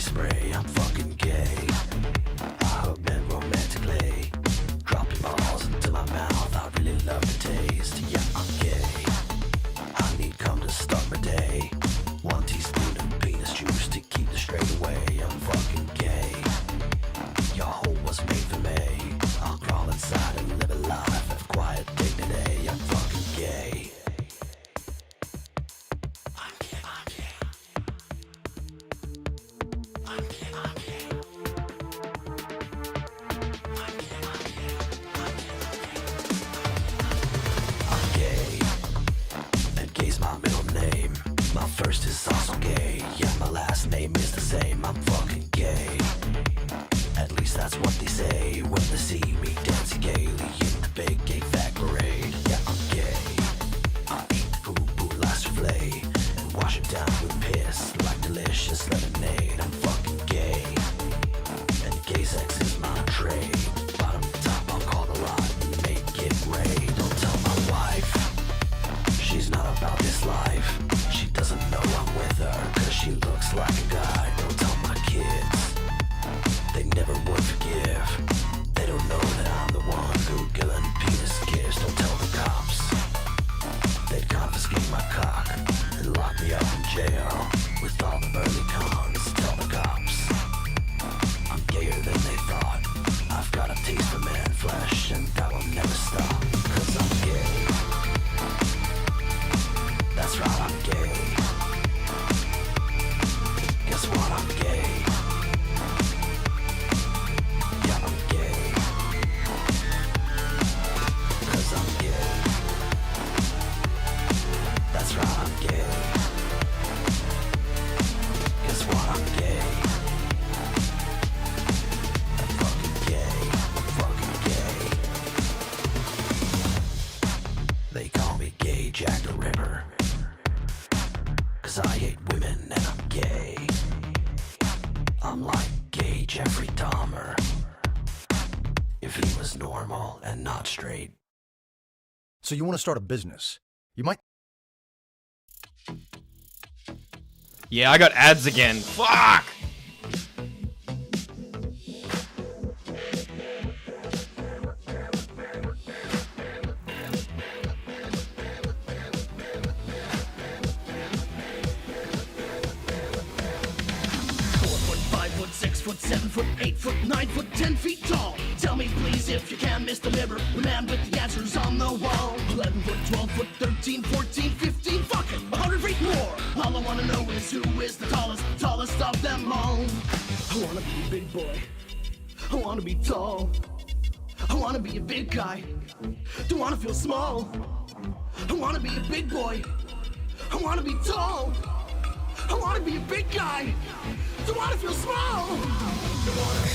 spray, I'm fucking gay. I hug men romantically, dropping balls into my mouth, I really love the taste. Yeah, I'm gay. I need cum to start my day. 1 teaspoon of penis juice to keep the straight away. I'm fucking gay. Your hole was made for me. I'll crawl inside and live a life of quiet dignity. I'm fucking gay. I'm gay, I'm gay. I'm gay, I'm gay. I'm gay, I'm gay. I'm gay. And gay's my middle name. My first is also gay. Yeah, my last name is the same. I'm fucking gay. At least that's what they say when they see me dancing gaily in the big gay fag parade. Yeah, I'm gay. I eat the poo-poo last souffle and wash it down with piss like delicious lemonade. I'm fucking gay. And gay sex is my trade. Bottom to top, I'll call the lot and make it great. Don't tell my wife, she's not about this life. She doesn't know I'm with her, cause she looks like a guy. Don't tell my kids, they never would forgive. They don't know that I'm the one who killing penis kiss. Don't tell the cops, they'd confiscate my cock and lock me up in jail with all the burly cons. Tell the cops, I'm gayer than they thought. I've got a taste for man flesh and that will never stop. Cause I'm gay. That's right, I'm gay. Guess what, I'm gay. Yeah, I'm gay. Cause I'm gay. That's right, I'm gay. Guess what, I'm gay. I'm fucking gay. I'm fucking gay. They call me Gay Jack the Ripper, cause I hate women and I'm gay. I'm like gay Jeffrey Dahmer, if he was normal and not straight. So you want to start a business? You might. Yeah, I got ads again. Fuck! Foot, 6 foot, 7 foot, 8 foot, 9 foot, 10 feet tall. Tell me please if you can, Mr. Mibber, the man with the answers on the wall. 11 foot, 12 foot, 13, 14, 15, fuck it, 100 feet more. All I wanna know is who is the tallest of them all. I wanna be a big boy. I wanna be tall. I wanna be a big guy. Don't wanna feel small. I wanna be a big boy. I wanna be tall. I wanna be a big guy. Don't wanna feel small. Don't wanna be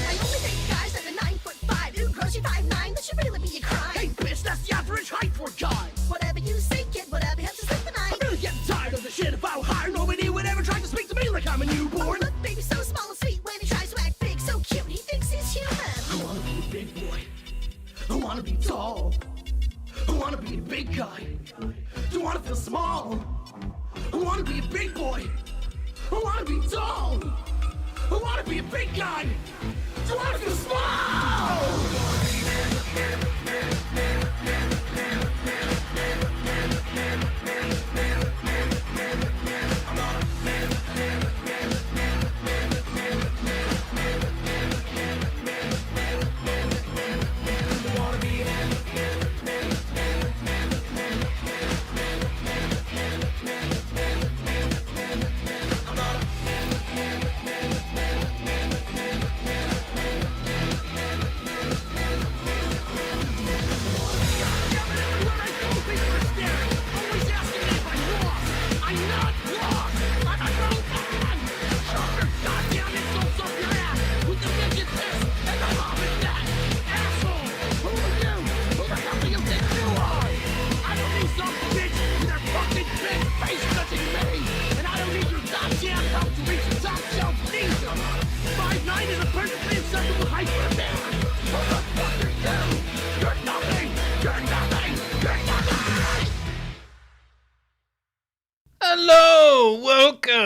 I only date guys that are 9'5", who grows you 5'9", that should really be a crime. Hey bitch, that's the average height for a guy. Whatever you say, kid, whatever helps you sleep the night. I'm really getting tired of the shit. If I were higher, nobody would ever try to speak to me like I'm a Oh, newborn. look, baby, so small and sweet when he tries to act big, so cute, he thinks he's human. I wanna be a big boy. I wanna be tall. I wanna be a big guy. Don't wanna feel small. I wanna be a big boy. I wanna be tall. I wanna be a big guy. Don't wanna feel small.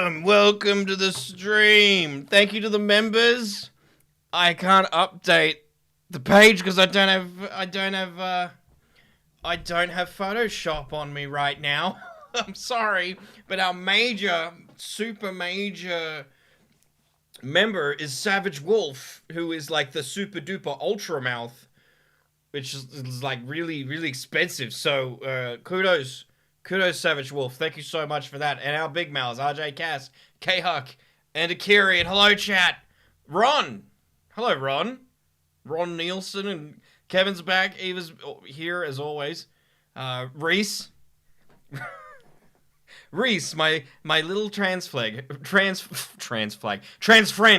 Welcome to the stream. Thank you to the members. I can't update the page because I don't have Photoshop on me right now. I'm sorry, but our super major member is Savage Wolf, who is like the super duper ultra mouth, which is like really, really expensive. So kudos Savage Wolf. Thank you so much for that. And our big mouths, RJ Cass, K-Huck, and Akiri, and hello chat. Ron. Hello, Ron. Ron Nielsen and Kevin's back. Eva's here as always. Reese. Reese, my little trans friend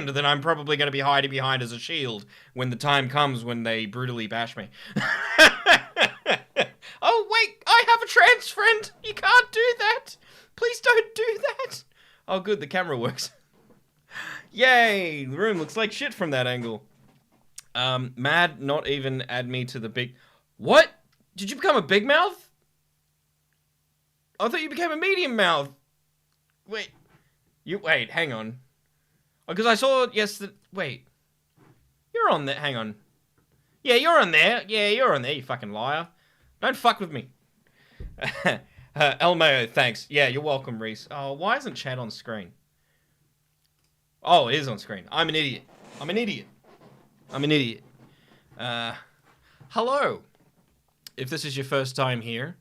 that I'm probably going to be hiding behind as a shield when the time comes when they brutally bash me. Oh, wait, I have a trans friend. You can't do that. Please don't do that. Oh, good, the camera works. Yay, the room looks like shit from that angle. Mad not even add me to the big... What? Did you become a big mouth? I thought you became a medium mouth. Wait, hang on. Because I saw wait. You're on there, hang on. Yeah, you're on there. Yeah, you're on there, you fucking liar. Don't fuck with me. Elmo, thanks. Yeah, you're welcome, Reese. Oh, why isn't chat on screen? Oh, it is on screen. I'm an idiot. Hello. If this is your first time here,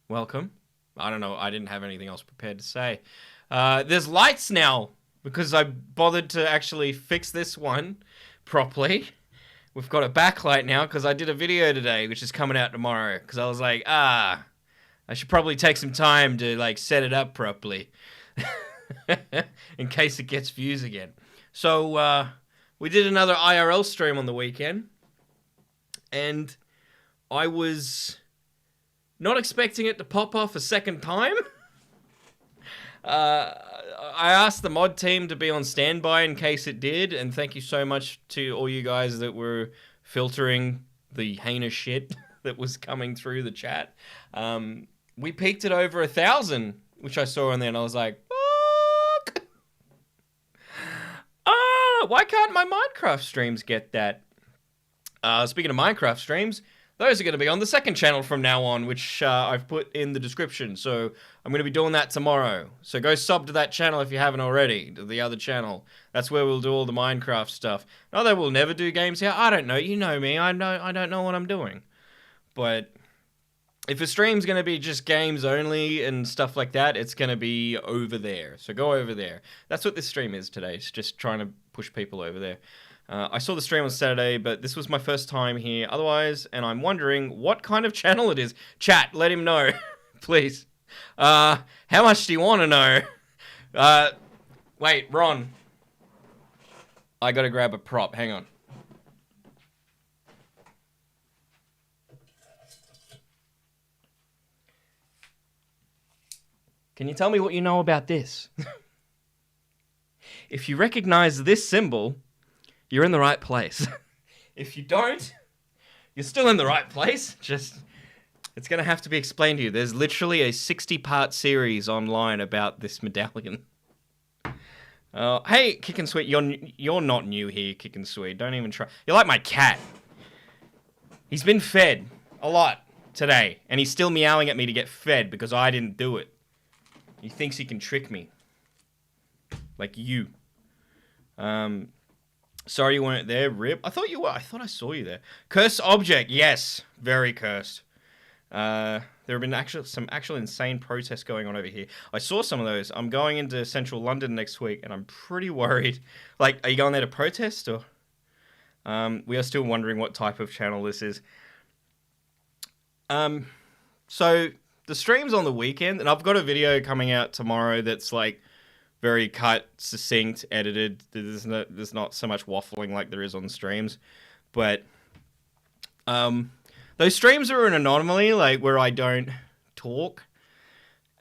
welcome. I don't know. I didn't have anything else prepared to say. There's lights now because I bothered to actually fix this one properly. We've got a backlight now because I did a video today, which is coming out tomorrow. Because I was like, I should probably take some time to like set it up properly in case it gets views again. So we did another IRL stream on the weekend, and I was not expecting it to pop off a second time. I asked the mod team to be on standby in case it did, and thank you so much to all you guys that were filtering the heinous shit that was coming through the chat. We peaked at over 1,000, which I saw on there, and I was like, fuck! Why can't my Minecraft streams get that? Speaking of Minecraft streams, those are going to be on the second channel from now on, which I've put in the description. So I'm going to be doing that tomorrow. So go sub to that channel if you haven't already, to the other channel. That's where we'll do all the Minecraft stuff. Not that we'll never do games here. I don't know. You know me. I don't know what I'm doing. But if a stream's going to be just games only and stuff like that, it's going to be over there. So go over there. That's what this stream is today. It's just trying to push people over there. I saw the stream on Saturday, but this was my first time here otherwise, and I'm wondering what kind of channel it is. Chat, let him know, please. How much do you want to know? Wait, Ron. I gotta grab a prop, hang on. Can you tell me what you know about this? If you recognize this symbol, you're in the right place. If you don't, you're still in the right place. Just, it's going to have to be explained to you. There's literally a 60-part series online about this medallion. Hey, Kick and Sweet, you're not new here, Kick and Sweet. Don't even try. You're like my cat. He's been fed a lot today, and he's still meowing at me to get fed because I didn't do it. He thinks he can trick me. Like you. Sorry you weren't there, Rip. I thought you were. I thought I saw you there. Cursed object. Yes. Very cursed. There have been some actual insane protests going on over here. I saw some of those. I'm going into central London next week, and I'm pretty worried. Like, are you going there to protest, or? We are still wondering what type of channel this is. So, the stream's on the weekend, and I've got a video coming out tomorrow that's, like, very cut, succinct, edited. There's not so much waffling like there is on streams. But those streams are an anomaly, like where I don't talk.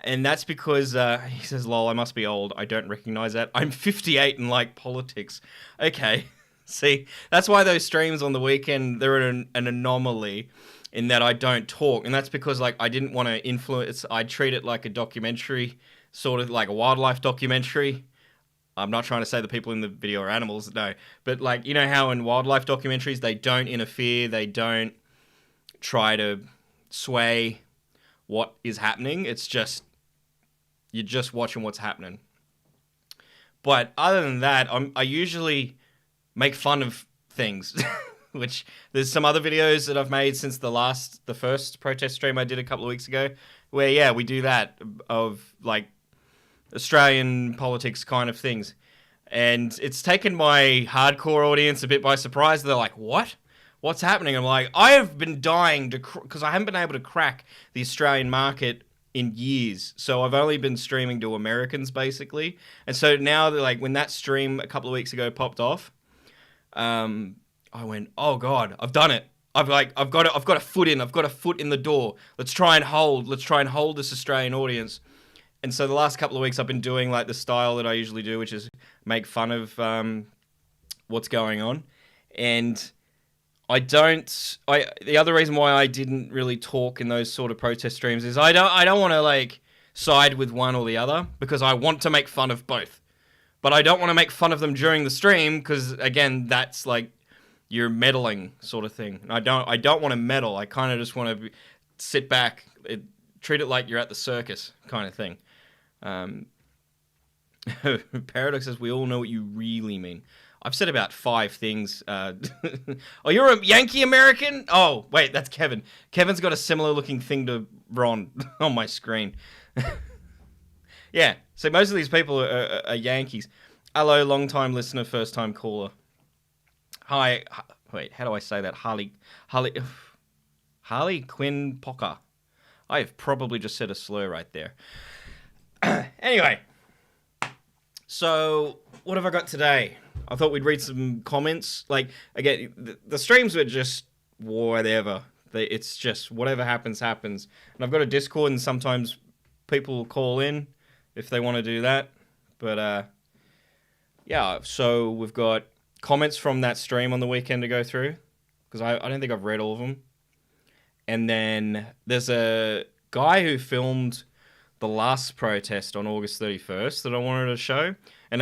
And that's because, he says, lol, I must be old. I don't recognize that. I'm 58 and like politics. Okay, see, that's why those streams on the weekend, they're an anomaly in that I don't talk. And that's because like I didn't want to influence, I treat it like a documentary sort of like a wildlife documentary. I'm not trying to say the people in the video are animals, no. But like, you know how in wildlife documentaries, they don't interfere, they don't try to sway what is happening. It's just, you're just watching what's happening. But other than that, I usually make fun of things, which there's some other videos that I've made since the first protest stream I did a couple of weeks ago, where, yeah, we do that of like Australian politics kind of things. And it's taken my hardcore audience a bit by surprise. They're like, what? What's happening? I'm like, I have been dying to, because I haven't been able to crack the Australian market in years. So I've only been streaming to Americans, basically. And so now, like, when that stream a couple of weeks ago popped off, I went, oh God, I've done it. I've got a foot in. I've got a foot in the door. Let's try and hold this Australian audience. And so the last couple of weeks I've been doing like the style that I usually do, which is make fun of what's going on. And the other reason why I didn't really talk in those sort of protest streams is I don't want to like side with one or the other, because I want to make fun of both. But I don't want to make fun of them during the stream, because again, that's like you're meddling sort of thing. And I don't want to meddle. I kind of just want to sit back, treat it like you're at the circus kind of thing. Paradox says we all know what you really mean. I've said about 5 things. Oh, you're a Yankee American? Oh, wait, that's Kevin. Kevin's got a similar looking thing to Ron on my screen. Yeah, so most of these people are Yankees. Hello, long time listener, first time caller. Hi, wait, how do I say that? Harley Quinn Pocker. I have probably just said a slur right there. Anyway, so what have I got today? I thought we'd read some comments. Like, again, the streams were just whatever. It's just whatever happens, happens. And I've got a Discord, and sometimes people will call in if they want to do that. But, yeah, so we've got comments from that stream on the weekend to go through, because I don't think I've read all of them. And then there's a guy who filmed the last protest on August 31st that I wanted to show. And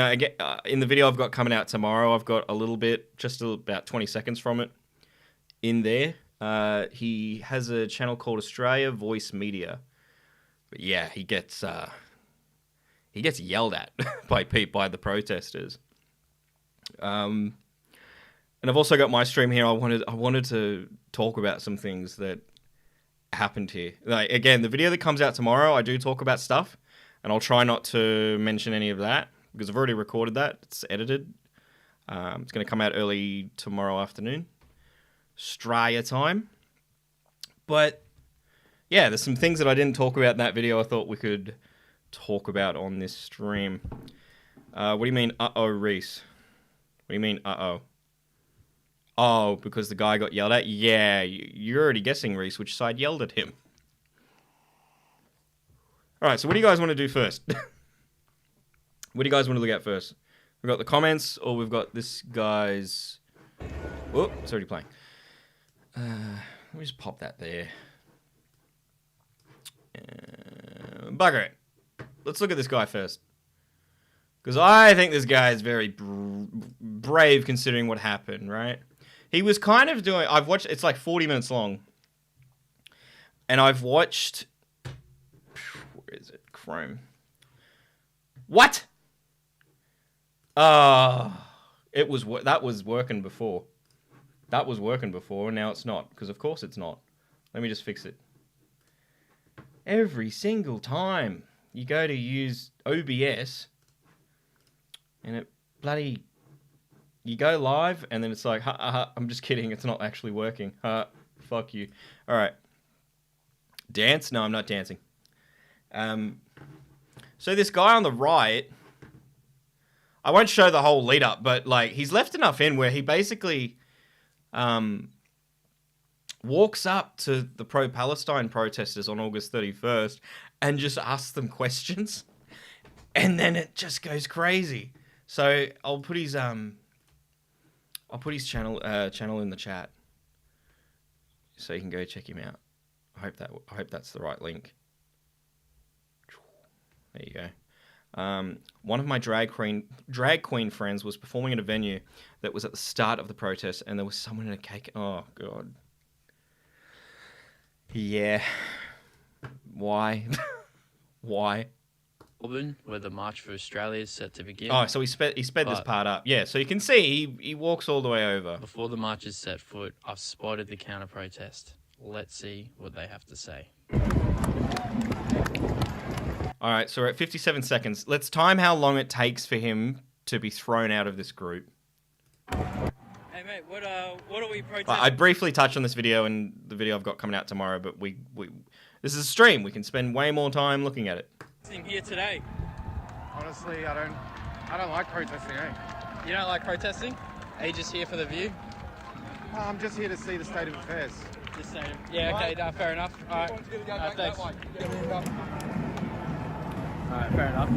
in the video I've got coming out tomorrow, I've got a little bit, just about 20 seconds from it in there. He has a channel called Australia Voice Media. But yeah, he gets yelled at by the protesters. And I've also got my stream here. I wanted to talk about some things that happened here. Like, again, the video that comes out tomorrow, I do talk about stuff, and I'll try not to mention any of that, because I've already recorded that. It's edited. It's going to come out early tomorrow afternoon, Australia time. But yeah, there's some things that I didn't talk about in that video I thought we could talk about on this stream. What do you mean, uh-oh, Reese? What do you mean, uh-oh? Oh, because the guy got yelled at? Yeah, you're already guessing, Reese, which side yelled at him. Alright, so what do you guys want to do first? What do you guys want to look at first? We've got the comments, or we've got this guy's... Oh, it's already playing. Let me just pop that there. Bugger it. Let's look at this guy first. Because I think this guy is very brave considering what happened, right? He was kind of doing... I've watched... It's like 40 minutes long. And I've watched... Where is it? Chrome. What? That was working before. That was working before, and now it's not. Because of course it's not. Let me just fix it. Every single time you go to use OBS... And it bloody... You go live, and then it's like, I'm just kidding, it's not actually working. Fuck you. Alright. Dance? No, I'm not dancing. So this guy on the right... I won't show the whole lead up, but like he's left enough in where he basically walks up to the pro-Palestine protesters on August 31st and just asks them questions. And then it just goes crazy. So I'll put his channel in the chat, so you can go check him out. I hope that's the right link. There you go. One of my drag queen friends was performing at a venue that was at the start of the protest, and there was someone in a cake. Oh god. Yeah. Why? Why? Melbourne, where the March for Australia is set to begin. Oh, so he sped this part up. Yeah, so you can see he walks all the way over. Before the march is set foot, I've spotted the counter protest. Let's see what they have to say. All right, so we're at 57 seconds. Let's time how long it takes for him to be thrown out of this group. Hey mate, what are we protesting? I briefly touched on this video and the video I've got coming out tomorrow, but we this is a stream. We can spend way more time looking at it. Here today. Honestly, I don't like protesting, eh? You don't like protesting? Are you just here for the view? I'm just here to see the state of affairs. Just saying. Yeah, okay, no, fair enough. All right. Thanks. All right, fair enough.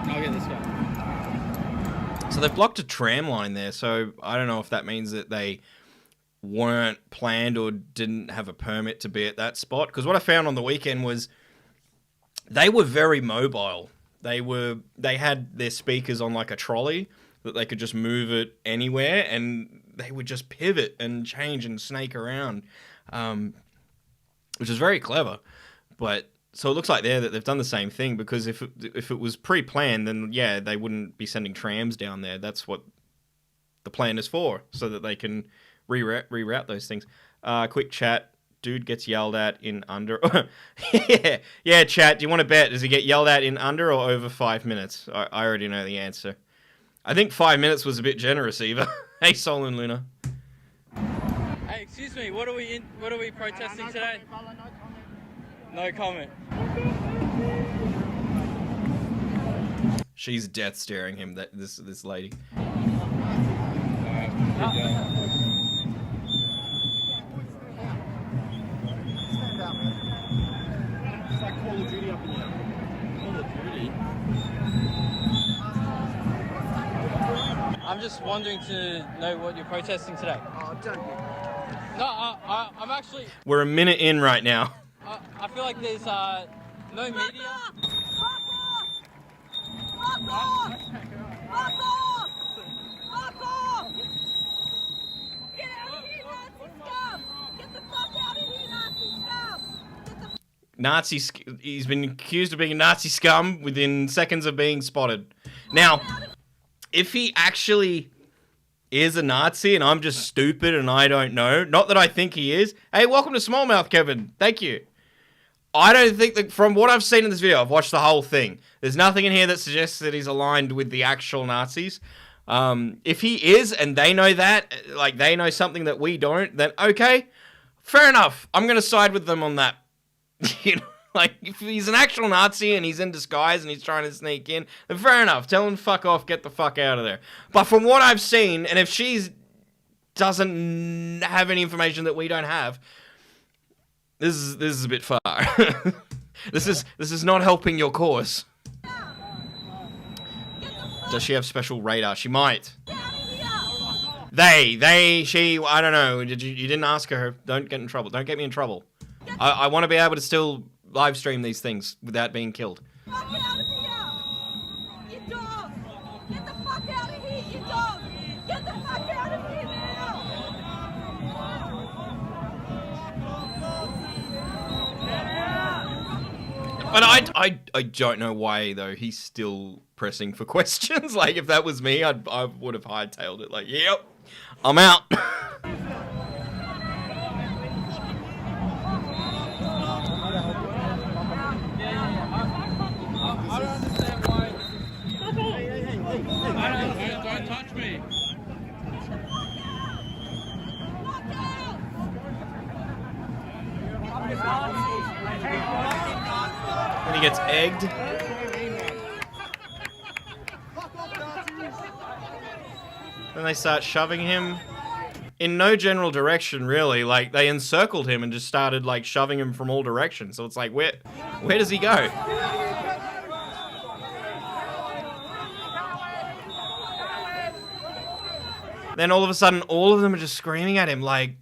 I'll get this guy. So they've blocked a tram line there, so I don't know if that means that they weren't planned or didn't have a permit to be at that spot. Because what I found on the weekend was they were very mobile. They had their speakers on like a trolley that they could just move it anywhere, and they would just pivot and change and snake around, which is very clever. But so it looks like there that they've done the same thing, because if it was pre-planned, then yeah, they wouldn't be sending trams down there. That's what the plan is for, so that they can reroute those things. Quick chat. Dude gets yelled at in under... yeah, chat. Do you want to bet? Does he get yelled at in under or over 5 minutes? I already know the answer. I think 5 minutes was a bit generous, Eva. Hey, Sol and Luna. Hey, excuse me. What are we protesting today? No comment. She's death staring him. This lady. It's like Call of Duty up in here. Call of Duty. I'm just wanting to know what you're protesting today. Oh, don't be. No, I'm actually. We're a minute in right now. I feel like there's no media. Fuck off! Fuck off! Fuck off! Get out of here, Nazi scum! Get the fuck out of here, Nazi scum! He's been accused of being a Nazi scum within seconds of being spotted. Now, if he actually is a Nazi and I'm just stupid and I don't know, not that I think he is. Hey, welcome to Smallmouth, Kevin. Thank you. I don't think that, from what I've seen in this video, I've watched the whole thing, there's nothing in here that suggests that he's aligned with the actual Nazis. If he is, and they know that, like they know something that we don't, then okay, fair enough. I'm going to side with them on that. You know, like, if he's an actual Nazi and he's in disguise and he's trying to sneak in, then fair enough. Tell him fuck off, get the fuck out of there. But from what I've seen, and if she doesn't have any information that we don't have, this is a bit far. This is not helping your cause. Does she have special radar? She might. She, I don't know. You didn't ask her. Don't get in trouble. Don't get me in trouble. I want to be able to still live stream these things without being killed. Fuck out of here! You dog! Get the fuck out of here, you dog! Get the fuck out of here now! But I don't know why, though, he's still pressing for questions. Like, if that was me, I would have hightailed it. Like, yep, I'm out. I don't understand why. Don't touch me. And he gets egged. Then they start shoving him in no general direction, really. Like, they encircled him and just started, like, shoving him from all directions. So it's like, where does he go? Then all of a sudden, all of them are just screaming at him. Like,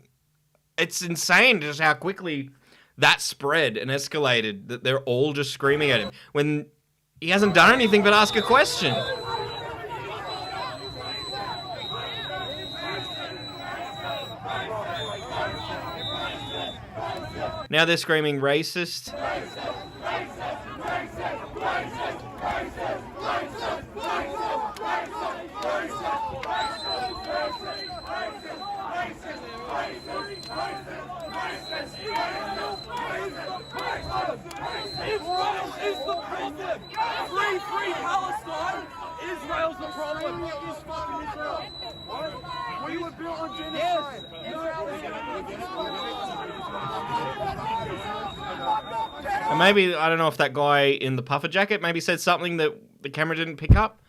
it's insane just how quickly that spread and escalated that they're all just screaming at him when he hasn't done anything but ask a question. Now they're screaming racist. Israel is the problem. Free Palestine. Israel's the problem. What is fucking Israel? What? We were built on genocide. And maybe, I don't know if that guy in the puffer jacket maybe said something that the camera didn't pick up.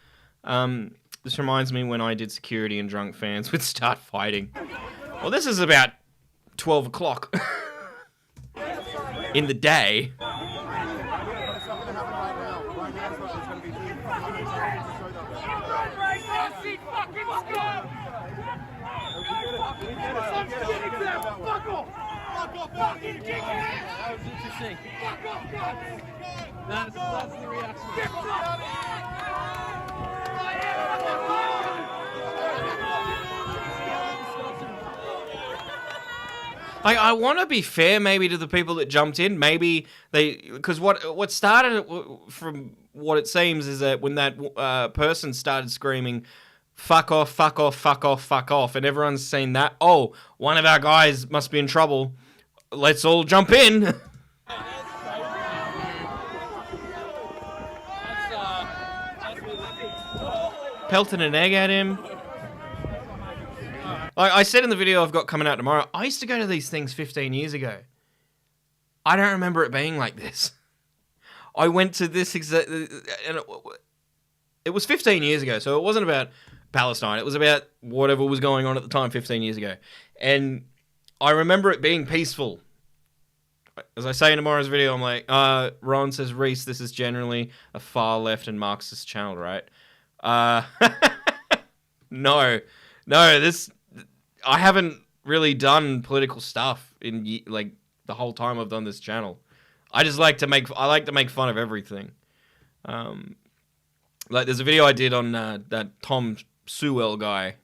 This reminds me when I did security and drunk fans would start fighting. Well, this is about 12 o'clock in the day. That was interesting. That's the reaction. Like, I want to be fair maybe to the people that jumped in. Maybe they... Because what started, from what it seems, is that when that person started screaming, fuck off, fuck off, fuck off, fuck off, and everyone's saying that, oh, one of our guys must be in trouble. Let's all jump in. Pelting an egg at him. Like I said in the video I've got coming out tomorrow, I used to go to these things 15 years ago. I don't remember it being like this. I went to this exact... And it was 15 years ago, so it wasn't about Palestine. It was about whatever was going on at the time 15 years ago. And I remember it being peaceful. As I say in tomorrow's video, I'm like, Ron says, Reese, this is generally a far left and Marxist channel, right? No, this... I haven't really done political stuff in like the whole time I've done this channel. I like to make fun of everything. Like there's a video I did on that Tom Sewell guy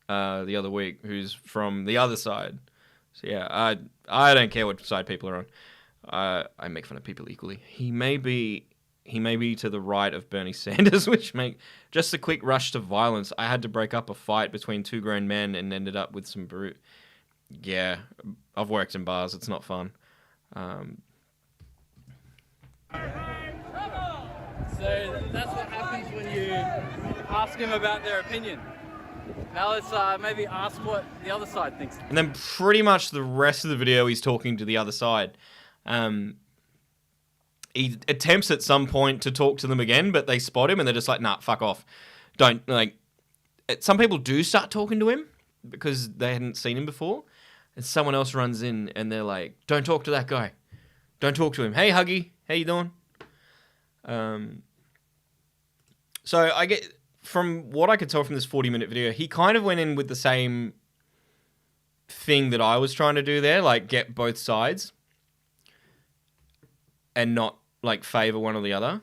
the other week, who's from the other side. So yeah, I don't care what side people are on. I make fun of people equally. He may be to the right of Bernie Sanders, which make just a quick rush to violence. I had to break up a fight between two grown men and ended up with some brute. Yeah, I've worked in bars. It's not fun. So that's what happens when you ask them about their opinion. Now let's maybe ask what the other side thinks. And then pretty much the rest of the video, he's talking to the other side. He attempts at some point to talk to them again, but they spot him and they're just like, nah, fuck off. Don't, like... Some people do start talking to him because they hadn't seen him before. And someone else runs in and they're like, don't talk to that guy. Don't talk to him. Hey, Huggy. How you doing? So I get... From what I could tell from this 40-minute video, he kind of went in with the same thing that I was trying to do there, like get both sides and not like favor one or the other.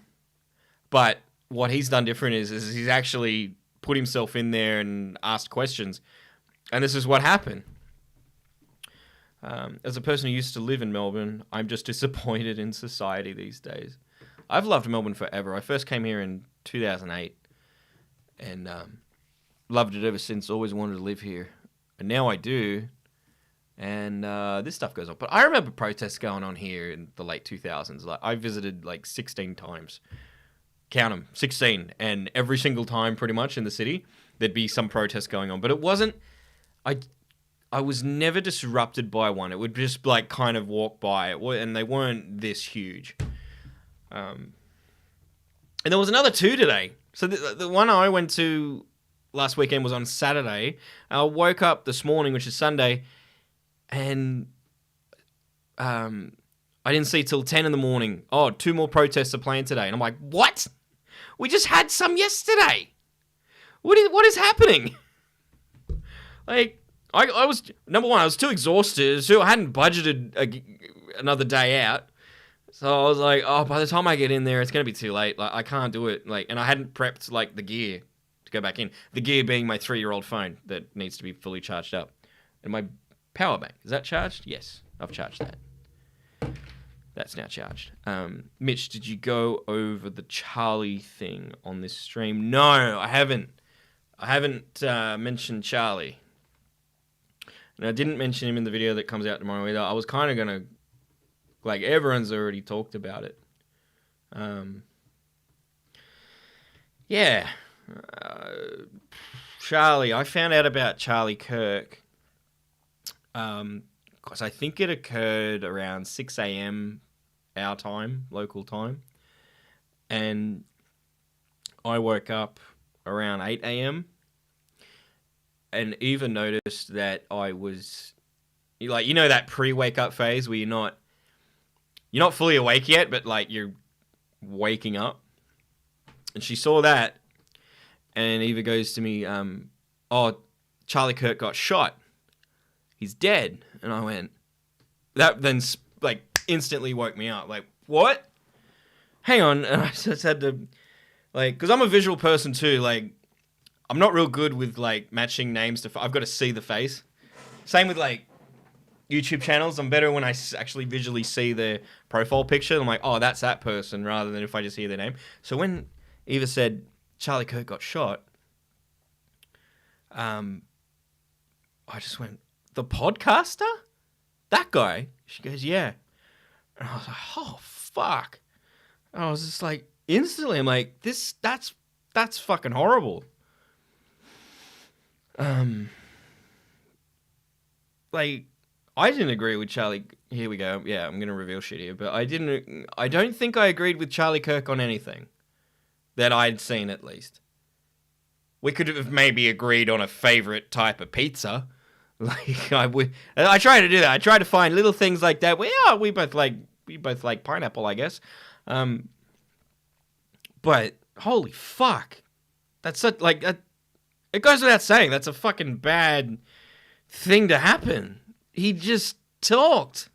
But what he's done different is he's actually put himself in there and asked questions. And this is what happened. As a person who used to live in Melbourne, I'm just disappointed in society these days. I've loved Melbourne forever. I first came here in 2008 and loved it ever since. Always wanted to live here. And now I do. And this stuff goes on. But I remember protests going on here in the late 2000s. Like I visited like 16 times. Count them, 16. And every single time pretty much in the city, there'd be some protest going on. But it wasn't... I was never disrupted by one. It would just like kind of walk by. And they weren't this huge. And there was another two today. So the one I went to last weekend was on Saturday. I woke up this morning, which is Sunday, and I didn't see till 10 in the morning. Oh, 2 more protests are planned today. And I'm like, what? We just had some yesterday. What is happening? Like, I was, number one, I was too exhausted. So I hadn't budgeted another day out. So I was like, oh, by the time I get in there, it's going to be too late. Like, I can't do it. Like, and I hadn't prepped, like, the gear to go back in. The gear being my 3-year-old phone that needs to be fully charged up. And my power bank. Is that charged? Yes, I've charged that. That's now charged. Mitch, did you go over the Charlie thing on this stream? No, I haven't. I haven't mentioned Charlie. And I didn't mention him in the video that comes out tomorrow either. I was kind of going to... Like, everyone's already talked about it. Yeah. Charlie. I found out about Charlie Kirk. Because I think it occurred around 6 a.m. our time, local time. And I woke up around 8 a.m. and even noticed that I was... Like, you know that pre-wake up phase where you're not fully awake yet, but, like, you're waking up. And she saw that, and Eva goes to me, oh, Charlie Kirk got shot. He's dead. And I went, that then, like, instantly woke me up. Like, what? Hang on. And I just had to, like, because I'm a visual person too. Like, I'm not real good with, like, matching names to, I've got to see the face. Same with, like, YouTube channels. I'm better when I actually visually see their profile picture. I'm like, oh, that's that person, rather than if I just hear their name. So when Eva said Charlie Kirk got shot, I just went, the podcaster? That guy? She goes, yeah. And I was like, oh, fuck. And I was just like, instantly, I'm like, that's fucking horrible. Like, I didn't agree with Charlie. Here we go. Yeah, I'm going to reveal shit here. But I don't think I agreed with Charlie Kirk on anything. That I'd seen, at least. We could have maybe agreed on a favorite type of pizza. Like, I try to do that. I try to find little things like that. Well, yeah, we both like pineapple, I guess. But, holy fuck. That's such, like, it goes without saying, that's a fucking bad thing to happen. He just talked.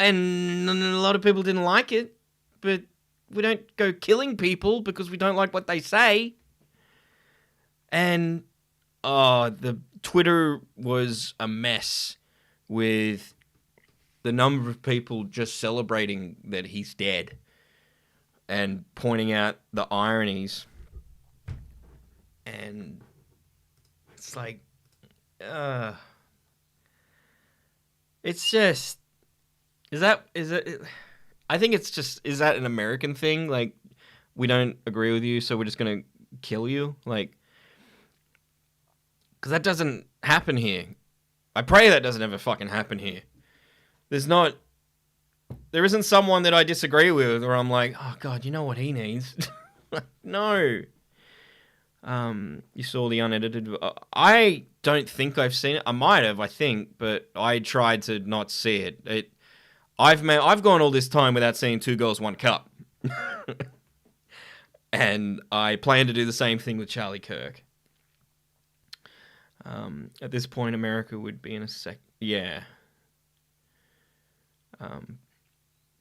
And a lot of people didn't like it, but we don't go killing people because we don't like what they say. And, the Twitter was a mess with the number of people just celebrating that he's dead and pointing out the ironies. And it's like, it's just, I think it's just, is that an American thing? Like, we don't agree with you, so we're just going to kill you? Like, because that doesn't happen here. I pray that doesn't ever fucking happen here. There isn't someone that I disagree with where I'm like, oh God, you know what he needs? No. You saw the unedited. I don't think I've seen it. I might have, I think, but I tried to not see it. I've gone all this time without seeing Two Girls, One Cup. And I plan to do the same thing with Charlie Kirk. At this point, America would be in a sec. Yeah.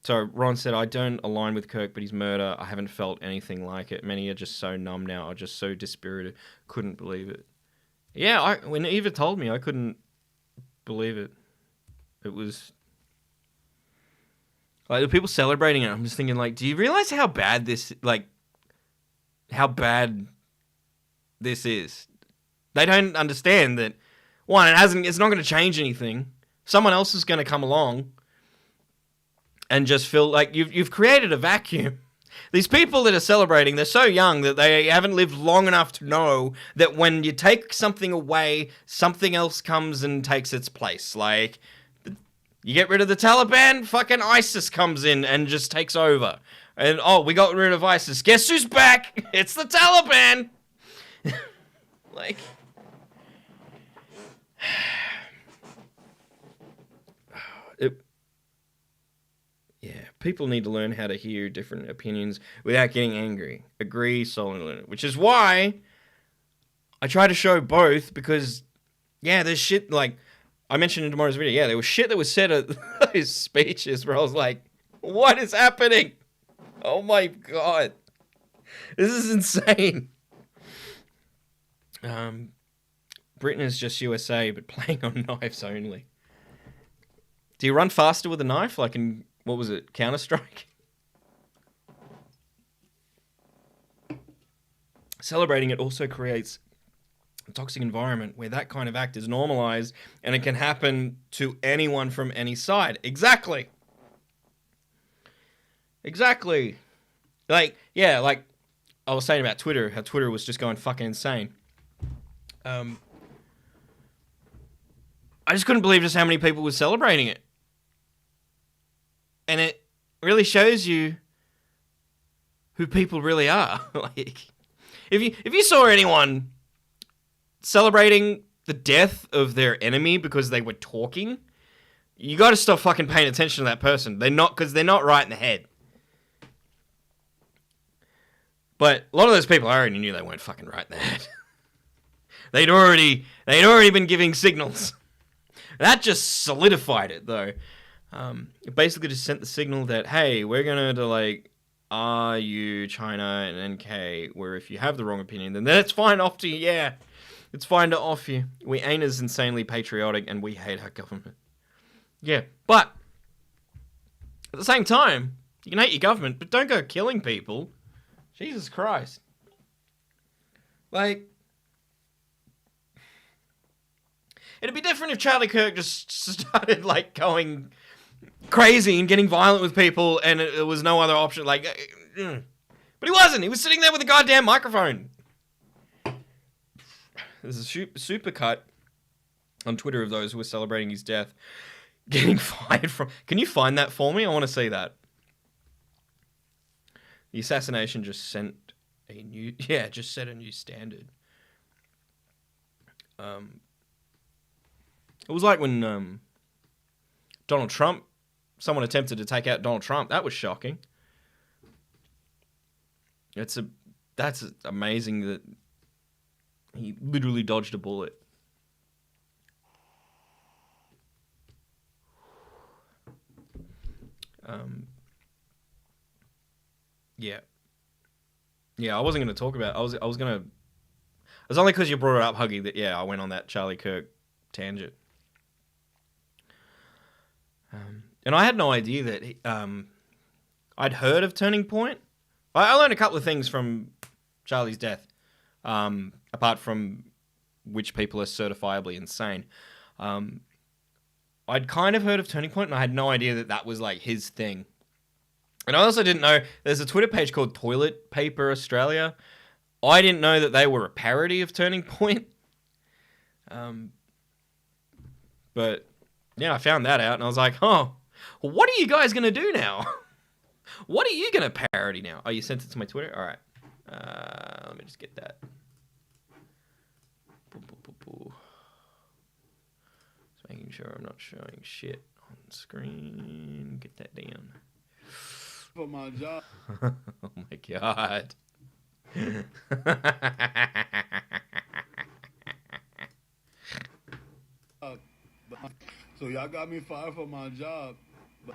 So Ron said, I don't align with Kirk, but his murder, I haven't felt anything like it. Many are just so numb now, are just so dispirited. Couldn't believe it. Yeah, when Eva told me, I couldn't believe it. It was... Like, the people celebrating it, I'm just thinking, like, do you realize how bad this... Like, how bad this is? They don't understand that, one, it's not going to change anything. Someone else is going to come along and just feel like you've created a vacuum. These people that are celebrating, they're so young that they haven't lived long enough to know that when you take something away, something else comes and takes its place. Like, you get rid of the Taliban, fucking ISIS comes in and just takes over. And, oh, we got rid of ISIS. Guess who's back? It's the Taliban! Like... Yeah, people need to learn how to hear different opinions without getting angry. Agree, solely, which is why I try to show both, because, yeah, there's shit, like, I mentioned in tomorrow's video, there was shit that was said at those speeches where I was like, what is happening? Oh my God. This is insane. Britain is just USA, but playing on knives only. Do you run faster with a knife? Like in, what was it, Counter-Strike? Celebrating it also creates a toxic environment where that kind of act is normalized and it can happen to anyone from any side. Exactly. Like, yeah, like I was saying about Twitter, how Twitter was just going fucking insane. I just couldn't believe just how many people were celebrating it. And it really shows you who people really are. Like, if you saw anyone celebrating the death of their enemy because they were talking, you got to stop fucking paying attention to that person. They're not right in the head. But a lot of those people, I already knew they weren't fucking right in the head. They'd already been giving signals. That just solidified it, though. It basically just sent the signal that, hey, we're gonna to like RU, China, and NK, where if you have the wrong opinion, then it's fine off to you. Yeah, it's fine to off you. We ain't as insanely patriotic, and we hate our government. Yeah, but at the same time, you can hate your government, but don't go killing people. Jesus Christ. Like, it'd be different if Charlie Kirk just started, like, going crazy and getting violent with people and it was no other option. Like, but he wasn't. He was sitting there with a goddamn microphone. There's a super cut on Twitter of those who were celebrating his death getting fired from... Can you find that for me? I want to see that. The assassination just sent a new... Yeah, just set a new standard. It was like when Donald Trump... Someone attempted to take out Donald Trump. That was shocking. That's amazing that he literally dodged a bullet. Yeah, I wasn't going to talk about it. I was going to... It's only because you brought it up, Huggy, that, I went on that Charlie Kirk tangent. And I had no idea that I'd heard of Turning Point. I learned a couple of things from Charlie's death, apart from which people are certifiably insane. I'd kind of heard of Turning Point, and I had no idea that that was like his thing. And I also didn't know there's a Twitter page called Toilet Paper Australia. I didn't know that they were a parody of Turning Point. But yeah, I found that out, and I was like, oh, what are you guys going to do now? What are you going to parody now? Oh, you sent it to my Twitter? All right. Let me just get that. Just making sure I'm not showing shit on screen. Get that down. For my job. Oh my God. So y'all got me fired for my job.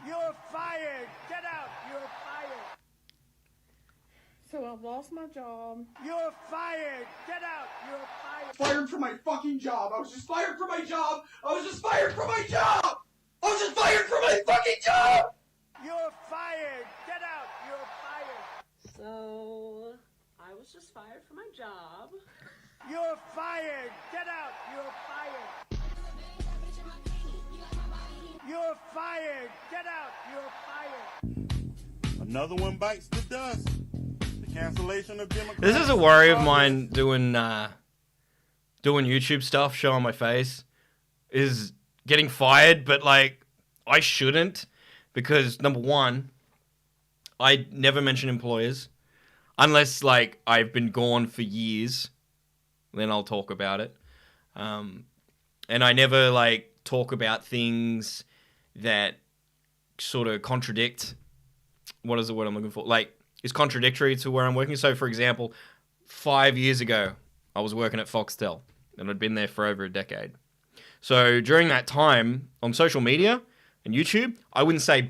You're fired! Get out! You're fired! So I've lost my job. You're fired! Get out! You're fired! Fired from my fucking job. I was just fired from my job. I was just fired from my job. I was just fired from my fucking job. You're fired! Get out! You're fired! So I was just fired from my job. You're fired! Get out! You're fired! You're fired! Get out! You're fired! Another one bites the dust. The cancellation of Democrats. This is a worry of mine doing YouTube stuff, showing my face, is getting fired, but like, I shouldn't, because number one, I never mention employers, unless like I've been gone for years, then I'll talk about it. And I never like talk about things that sort of contradict, what is the word I'm looking for? Like, is contradictory to where I'm working. So, for example, 5 years ago, I was working at Foxtel, and I'd been there for over a decade. So during that time on social media and YouTube, I wouldn't say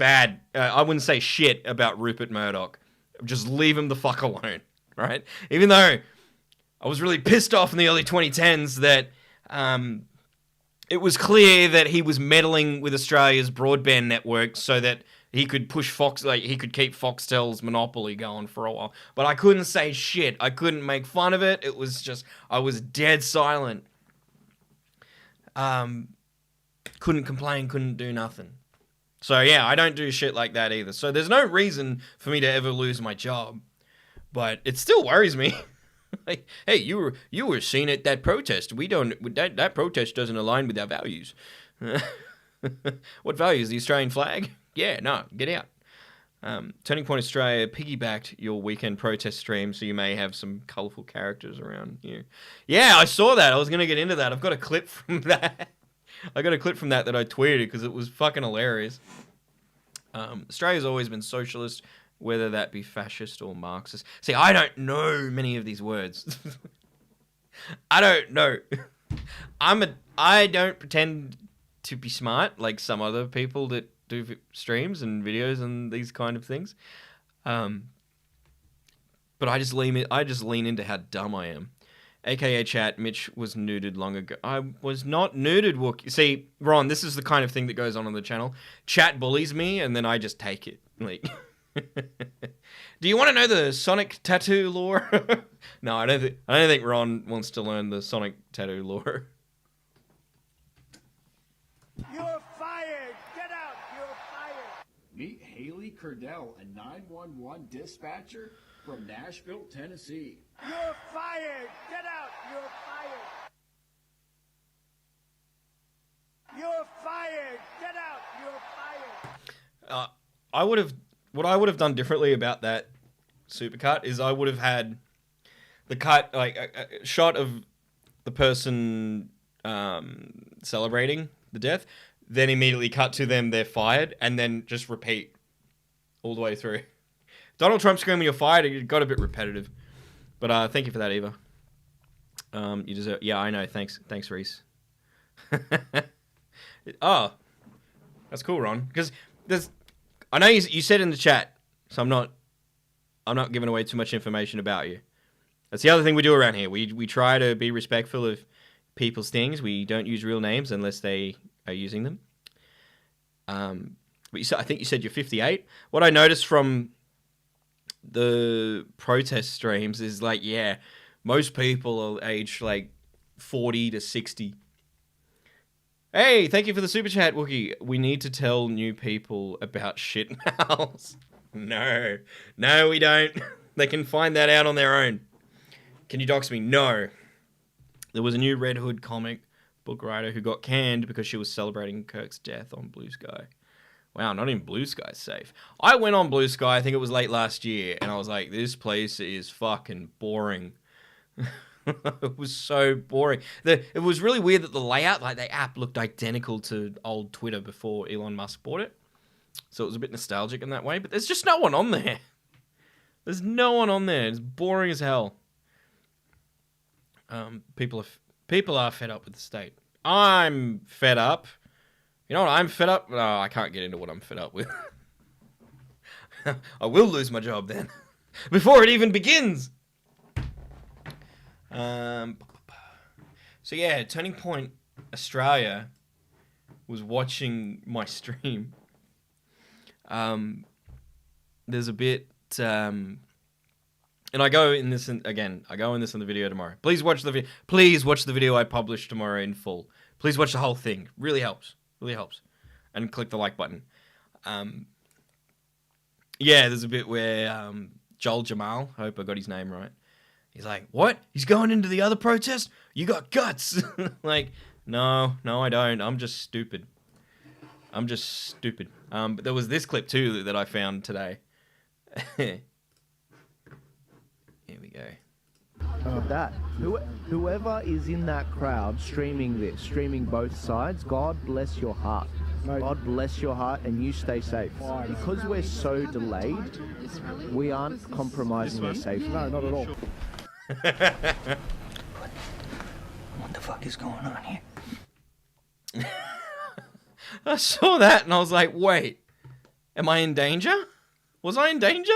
shit about Rupert Murdoch. Just leave him the fuck alone, right? Even though I was really pissed off in the early 2010s that it was clear that he was meddling with Australia's broadband network so that he could push he could keep Foxtel's monopoly going for a while. But I couldn't say shit. I couldn't make fun of it. It was just, I was dead silent. Couldn't complain, couldn't do nothing. So yeah, I don't do shit like that either. So there's no reason for me to ever lose my job. But it still worries me. Like, hey, you were seen at that protest. That protest doesn't align with our values. What values? The Australian flag? Yeah, no, get out. Turning Point Australia piggybacked your weekend protest stream, so you may have some colourful characters around you. Yeah, I saw that. I was going to get into that. I've got a clip from that. I got a clip from that I tweeted because it was fucking hilarious. Australia's always been socialist, whether that be fascist or Marxist. See, I don't know many of these words. I don't know. I don't pretend to be smart like some other people that do streams and videos and these kind of things. But I just lean into how dumb I am. AKA chat, Mitch was neutered long ago. I was not neutered, Wookie. See, Ron, this is the kind of thing that goes on the channel. Chat bullies me and then I just take it. Like, do you want to know the Sonic tattoo lore? No, I don't think Ron wants to learn the Sonic tattoo lore. You're fired! Get out! You're fired! Meet Haley Curdell, a 911 dispatcher from Nashville, Tennessee. You're fired! Get out! You're fired! You're fired! Get out! You're fired! What I would have done differently about that supercut is I would have had the cut, like a shot of the person celebrating the death, then immediately cut to them, they're fired, and then just repeat all the way through. Donald Trump screaming you're fired, it got a bit repetitive. But thank you for that, Eva. You deserve... Yeah, I know. Thanks, Reese. Oh, that's cool, Ron. Because there's... I know you said in the chat, so I'm not giving away too much information about you. That's the other thing we do around here. We try to be respectful of people's things. We don't use real names unless they are using them. But I think you said you're 58. What I noticed from the protest streams is like, yeah, most people are aged like 40 to 60. Hey, thank you for the super chat, Wookie. We need to tell new people about shit mouths. No, we don't. They can find that out on their own. Can you dox me? No. There was a new Red Hood comic book writer who got canned because she was celebrating Kirk's death on Blue Sky. Wow, not even Blue Sky's safe. I went on Blue Sky, I think it was late last year, and I was like, this place is fucking boring. It was so boring. It was really weird that the layout, like the app, looked identical to old Twitter before Elon Musk bought it. So it was a bit nostalgic in that way, but there's just no one on there. There's no one on there. It's boring as hell. People are fed up with the state. I'm fed up. You know what I'm fed up? No, I can't get into what I'm fed up with. I will lose my job then. Before it even begins. So yeah, Turning Point Australia was watching my stream. There's a bit, and I go in this in the video tomorrow. Please watch the video. Please watch the video I published tomorrow in full. Please watch the whole thing. Really helps. Really helps. And click the like button. Yeah, there's a bit where realjoeljammal, I hope I got his name right. He's like, what? He's going into the other protest? You got guts. Like, no, I don't. I'm just stupid. But there was this clip too that I found today. Here we go. That whoever is in that crowd streaming both sides, God bless your heart. God bless your heart, and you stay safe. Because we're so delayed, we aren't compromising our safety. No, not at all. What the fuck is going on here? I saw that and I was like, wait, am I in danger? Was I in danger?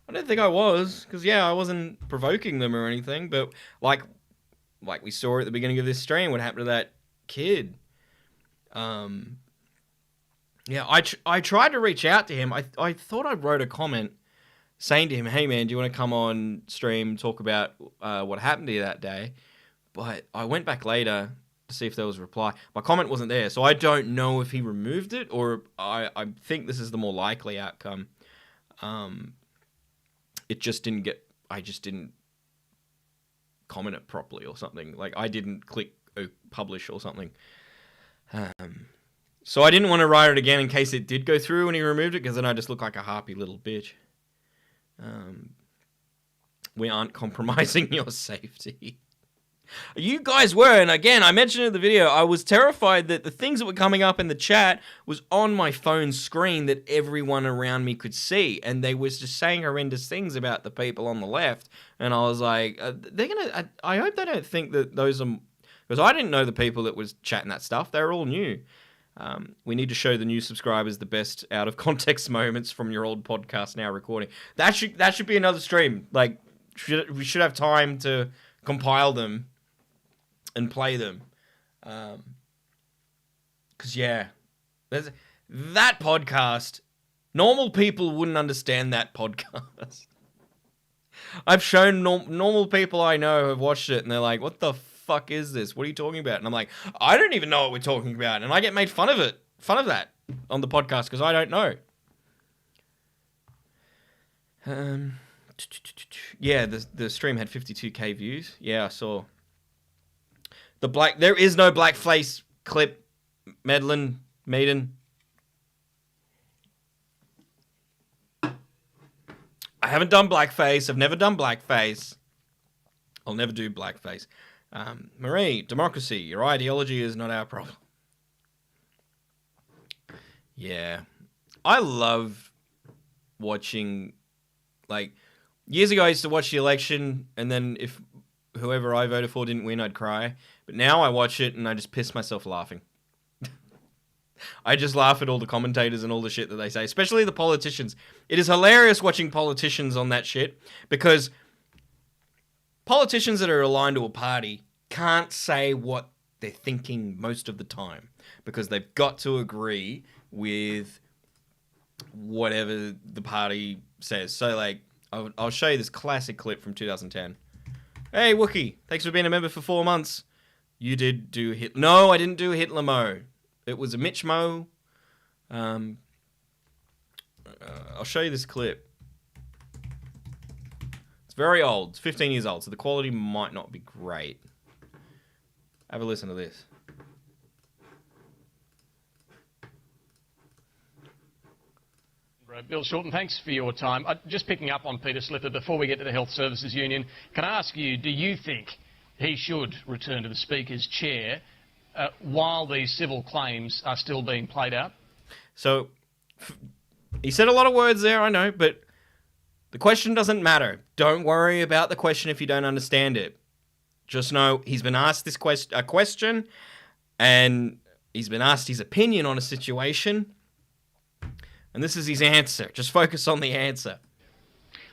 I don't think I was, because I wasn't provoking them or anything, but like we saw at the beginning of this stream, what happened to that kid. I tried to reach out to him. I thought I wrote a comment saying to him, hey man, do you want to come on stream, talk about what happened to you that day? But I went back later to see if there was a reply. My comment wasn't there, so I don't know if he removed it, or I think this is the more likely outcome. It just didn't get... I just didn't comment it properly or something. Like, I didn't click publish or something. So I didn't want to write it again in case it did go through and he removed it, because then I just look like a harpy little bitch. We aren't compromising your safety. You guys were, and again, I mentioned in the video, I was terrified that the things that were coming up in the chat was on my phone screen that everyone around me could see, and they was just saying horrendous things about the people on the left, and I was like, I hope they don't think that those are, because I didn't know the people that was chatting that stuff, they were all new. We need to show the new subscribers the best out of context moments from your old podcast now recording. That should be another stream. Like, we should have time to compile them and play them. Because, that podcast, normal people wouldn't understand that podcast. I've shown normal people I know have watched it, and they're like, what the fuck is this? What are you talking about? And I'm like, I don't even know what we're talking about. And I get made fun of that on the podcast because I don't know. The stream had 52k views. Yeah, I saw. There is no blackface clip, Maiden. I haven't done blackface. I've never done blackface. I'll never do blackface. Marie, democracy. Your ideology is not our problem. Yeah. I love watching, like, years ago I used to watch the election, and then if whoever I voted for didn't win, I'd cry. But now I watch it and I just piss myself laughing. I just laugh at all the commentators and all the shit that they say, especially the politicians. It is hilarious watching politicians on that shit, because politicians that are aligned to a party can't say what they're thinking most of the time, because they've got to agree with whatever the party says. So, like, I'll show you this classic clip from 2010. Hey, Wookie, thanks for being a member for 4 months. You did do Hitler. No, I didn't do Hitler Mo. It was a Mitch Mo. I'll show you this clip. It's very old. It's 15 years old, so the quality might not be great. Have a listen to this. Bill Shorten, thanks for your time. Just picking up on Peter Slipper, before we get to the Health Services Union, can I ask you, do you think he should return to the Speaker's chair while these civil claims are still being played out? So, he said a lot of words there, I know, but the question doesn't matter. Don't worry about the question if you don't understand it. Just know he's been asked this question, and he's been asked his opinion on a situation, and this is his answer. Just focus on the answer.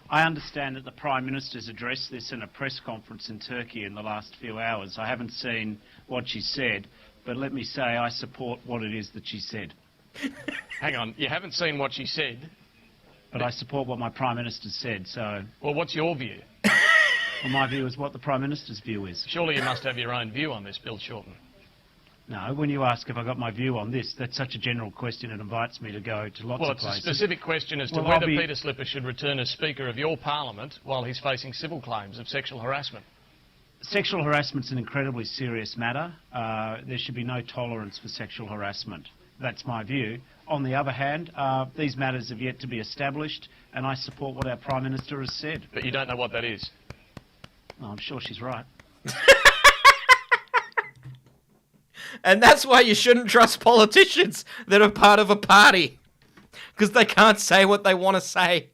I understand that the Prime Minister's addressed this in a press conference in Turkey in the last few hours. I haven't seen what she said, but let me say I support what it is that she said. Hang on, you haven't seen what she said? But I support what my Prime Minister said, so... Well, what's your view? Well, my view is what the Prime Minister's view is. Surely you must have your own view on this, Bill Shorten. No, when you ask if I got my view on this, that's such a general question, it invites me to go to lots of places. Well, it's a specific question as to whether Peter Slipper should return as Speaker of your Parliament while he's facing civil claims of sexual harassment. Sexual harassment's an incredibly serious matter. There should be no tolerance for sexual harassment. That's my view. On the other hand, these matters have yet to be established, and I support what our Prime Minister has said. But you don't know what that is? Oh, I'm sure she's right. And that's why you shouldn't trust politicians that are part of a party, because they can't say what they want to say.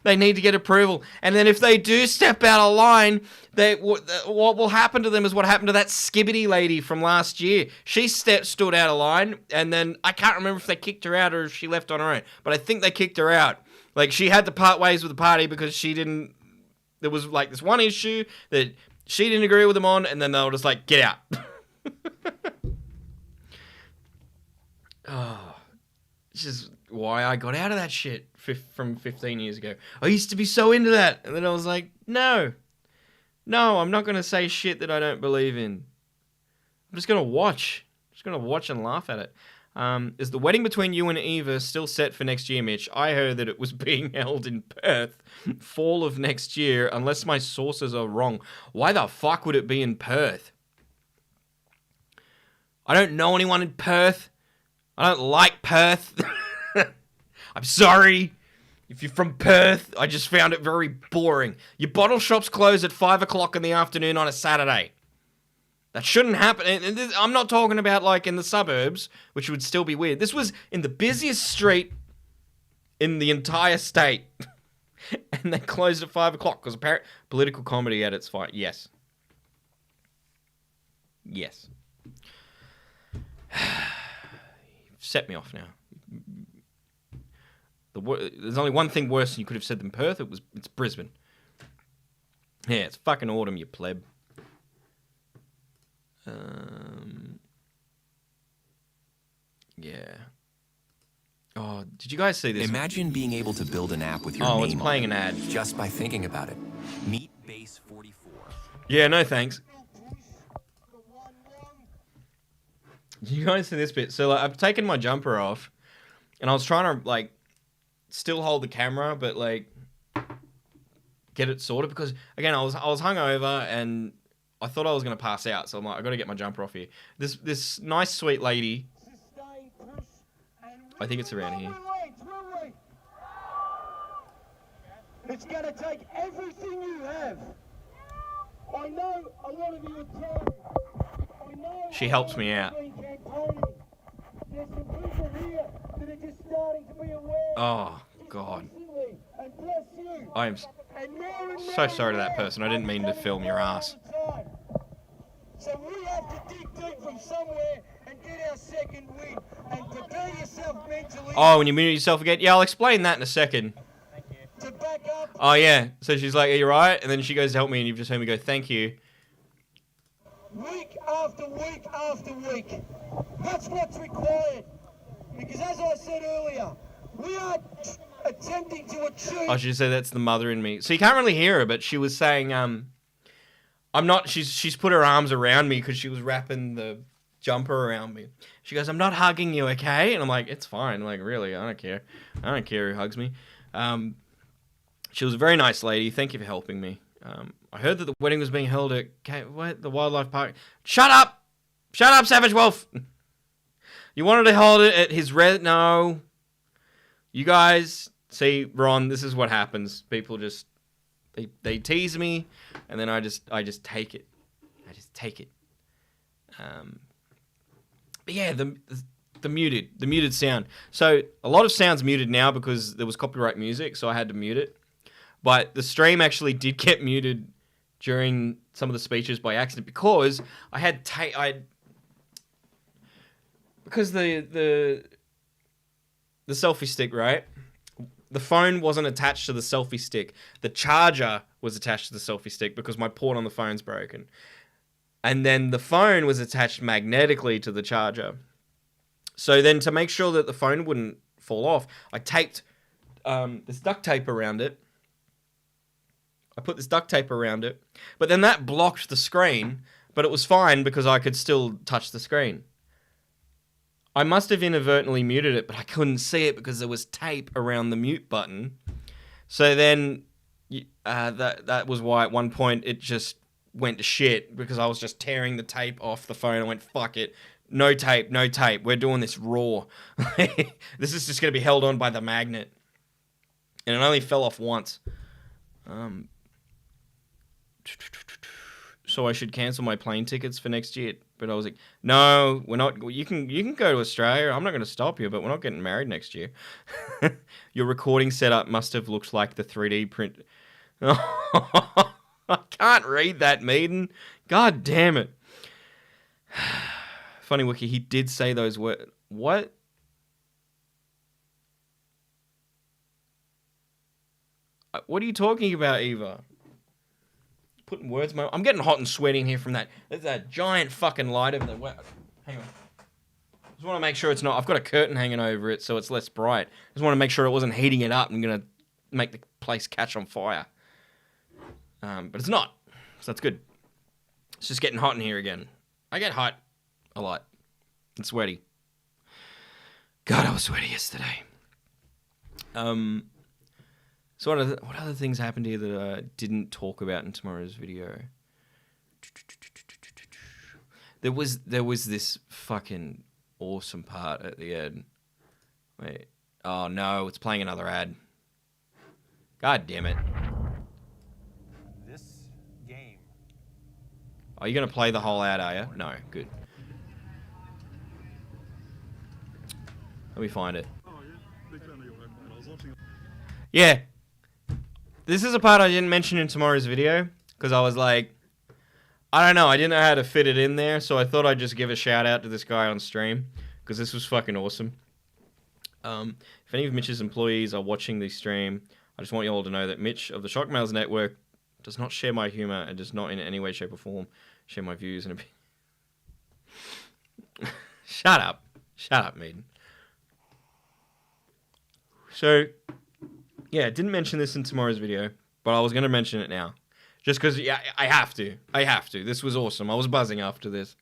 They need to get approval. And then if they do step out of line, what will happen to them is what happened to that skibbity lady from last year. She stood out of line, and then I can't remember if they kicked her out or if she left on her own. But I think they kicked her out. Like, she had to part ways with the party because she didn't... There was, like, this one issue that she didn't agree with them on, and then they were just like, get out. Oh, this is why I got out of that shit from 15 years ago. I used to be so into that. And then I was like, no, I'm not going to say shit that I don't believe in. I'm just going to watch. And laugh at it. Is the wedding between you and Eva still set for next year, Mitch? I heard that it was being held in Perth fall of next year, unless my sources are wrong. Why the fuck would it be in Perth? I don't know anyone in Perth. I don't like Perth. I'm sorry if you're from Perth. I just found it very boring. Your bottle shops close at 5 o'clock in the afternoon on a Saturday. That shouldn't happen. And I'm not talking about like in the suburbs, which would still be weird. This was in the busiest street in the entire state. And they closed at 5 o'clock because apparently political comedy at its fight. Yes. Set me off now. There's only one thing worse than you could have said than Perth. It's Brisbane. Yeah, it's fucking autumn, you pleb. Yeah. Oh, did you guys see this? Imagine being able to build an app with your name it's playing an ad just by thinking about it. Meet Base 44. Yeah, no thanks. Did you guys see this bit? So like, I've taken my jumper off, and I was trying to like still hold the camera, but like get it sorted because again I was hungover and I thought I was gonna pass out, so I'm like I got to get my jumper off here. This nice sweet lady, I think it's around here. It's gonna take everything you have. I know a lot of you are tired. She helps me out. Oh, God. I am so sorry to that person. I didn't mean to film your ass. So we have to dig deep from somewhere and get our second win and prepare yourself mentally. Oh, when you mute yourself again? Yeah, I'll explain that in a second. To back up. Oh, yeah. So she's like, are you right? And then she goes to help me and you've just heard me go, thank you. Week after week after week. That's what's required. Because as I said earlier, we are attempting to achieve... I should say that's the mother in me. So you can't really hear her, but she was saying, I'm not... She's put her arms around me because she was wrapping the jumper around me. She goes, I'm not hugging you, okay? And I'm like, it's fine. Like, really, I don't care. I don't care who hugs me. She was a very nice lady. Thank you for helping me. I heard that the wedding was being held at the wildlife park. Shut up! Shut up, Savage Wolf! You wanted to hold it at his no. You guys, see, Ron, this is what happens. People just they tease me, and then I just take it. I just take it. But yeah, the muted sound. So a lot of sound's muted now because there was copyright music, so I had to mute it. But the stream actually did get muted during some of the speeches by accident because I had because the selfie stick, right? The phone wasn't attached to the selfie stick. The charger was attached to the selfie stick because my port on the phone's broken. And then the phone was attached magnetically to the charger. So then to make sure that the phone wouldn't fall off, I taped this duct tape around it. I put this duct tape around it, but then that blocked the screen, but it was fine because I could still touch the screen. I must have inadvertently muted it, but I couldn't see it because there was tape around the mute button. So then that was why at one point it just went to shit because I was just tearing the tape off the phone. I went, fuck it. No tape. We're doing this raw. This is just going to be held on by the magnet. And it only fell off once. So so I should cancel my plane tickets for next year. But I was like, no, we're not. You can go to Australia. I'm not going to stop you, but we're not getting married next year. Your recording setup must have looked like the 3D print. I can't read that, Maiden. God damn it. Funny Wiki, he did say those words. What? What are you talking about, Eva? Putting words in my... I'm getting hot and sweating here from that. There's that giant fucking light over there. Hang on. Just want to make sure it's not... I've got a curtain hanging over it so it's less bright. Just want to make sure it wasn't heating it up and going to make the place catch on fire. But it's not. So that's good. It's just getting hot in here again. I get hot a lot. And sweaty. God, I was sweaty yesterday. So what other things happened here that I didn't talk about in tomorrow's video? There was this fucking awesome part at the end. Wait. Oh no, it's playing another ad. God damn it. This game. Are you going to play the whole ad, are you? No, good. Let me find it. Oh, yeah. Big fan of your web, man. I was watching. Yeah. This is a part I didn't mention in tomorrow's video, because I was like, I don't know, I didn't know how to fit it in there, so I thought I'd just give a shout out to this guy on stream, because this was fucking awesome. If any of Mitch's employees are watching this stream, I just want you all to know that Mitch of the ShockMouths network does not share my humor and does not in any way, shape, or form share my views and opinions. Shut up. Shut up, Maiden. So... yeah, didn't mention this in tomorrow's video, but I was going to mention it now. Just because, yeah, I have to. I have to. This was awesome. I was buzzing after this.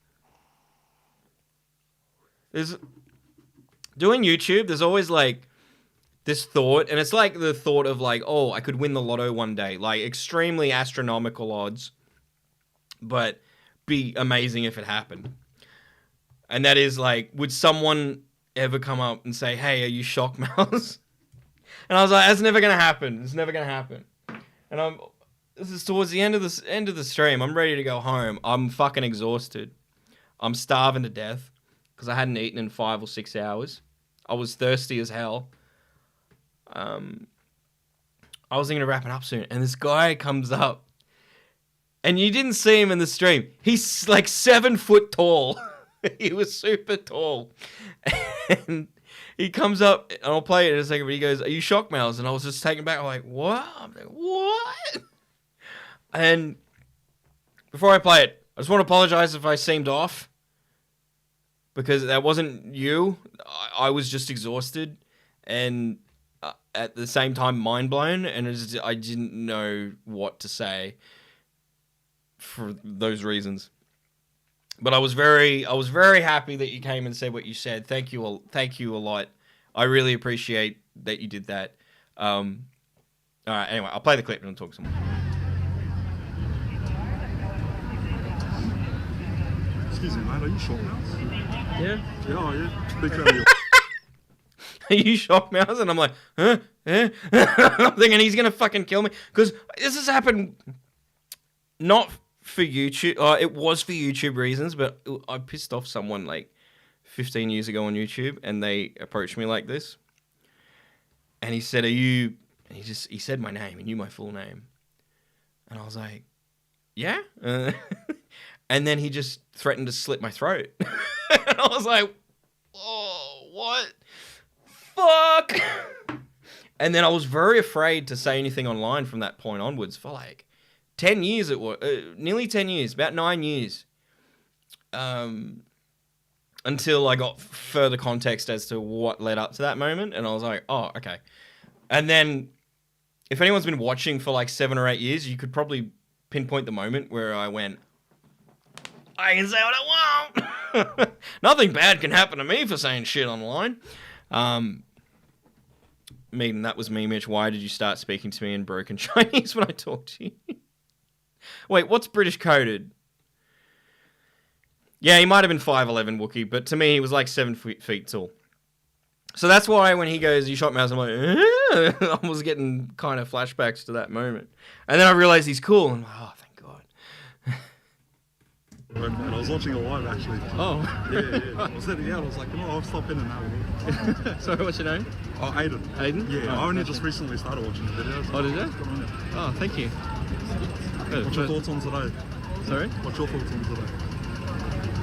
Doing YouTube, there's always, like, this thought, and it's like the thought of, like, oh, I could win the lotto one day. Like, extremely astronomical odds, but be amazing if it happened. And that is, like, would someone ever come up and say, hey, are you ShockMouths? And I was like, that's never going to happen. It's never going to happen. And this is towards the end of the stream. I'm ready to go home. I'm fucking exhausted. I'm starving to death because I hadn't eaten in 5 or 6 hours. I was thirsty as hell. I was thinking of wrapping up soon. And this guy comes up. And you didn't see him in the stream. He's like 7 foot tall. He was super tall. And... he comes up, and I'll play it in a second, but he goes, are you ShockMouths? And I was just taken back. I'm like, what? I'm like, what? And before I play it, I just want to apologize if I seemed off. Because that wasn't you. I was just exhausted. And at the same time, mind blown. And I didn't know what to say for those reasons. But I was very happy that you came and said what you said. Thank you a lot. I really appreciate that you did that. All right, anyway, I'll play the clip and I'll talk some more. Excuse me, man. Are you ShockMouths? Yeah. Yeah, oh, yeah. Big fan of your... Are you ShockMouths? And I'm like, huh? I'm thinking he's going to fucking kill me. Because this has happened not... for YouTube, it was for YouTube reasons, but I pissed off someone like 15 years ago on YouTube, and they approached me like this, and he said, "Are you?" And he said my name. He knew my full name, and I was like, "Yeah," and then he just threatened to slit my throat, and I was like, "Oh, what? Fuck!" And then I was very afraid to say anything online from that point onwards for like 10 years it was, nearly 10 years, about 9 years, until I got further context as to what led up to that moment, and I was like, oh, okay. And then, if anyone's been watching for like 7 or 8 years, you could probably pinpoint the moment where I went, I can say what I want! Nothing bad can happen to me for saying shit online. Meaning that was me, Mitch. Why did you start speaking to me in broken Chinese when I talked to you? Wait, what's British coded? Yeah, he might have been 5'11" Wookiee, but to me he was like 7 feet tall. So that's why when he goes, you ShockMouths, I'm like, I was getting kind of flashbacks to that moment. And then I realized he's cool, and I'm like, oh, thank God. girlfriend, and I was watching it live actually. Oh. Yeah. I was sitting out. I was like, I'll stop in and have a look. Sorry, what's your name? Oh, Aiden. Aiden? Yeah, Oh, I only okay. just recently started watching the videos. Oh, did you? Good on you. Oh, thank you. Good. What's your thoughts on today? Sorry? What's your thoughts on today?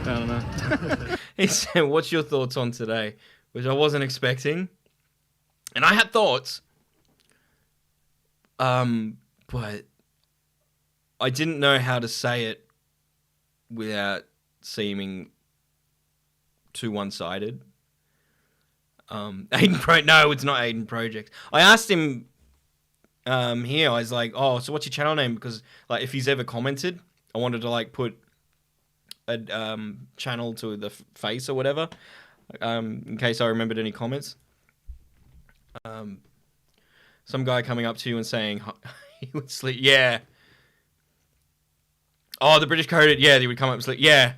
I don't know. He said, "What's your thoughts on today?" Which I wasn't expecting, and I had thoughts, but I didn't know how to say it without seeming too one-sided. No, it's not Aiden Project. I asked him here. I was like, "Oh, so what's your channel name?" Because like, if he's ever commented, I wanted to like put a channel to the face or whatever, in case I remembered any comments. Some guy coming up to you and saying he would sleep. Yeah. Oh, the British coded. Yeah, they would come up and sleep. Yeah.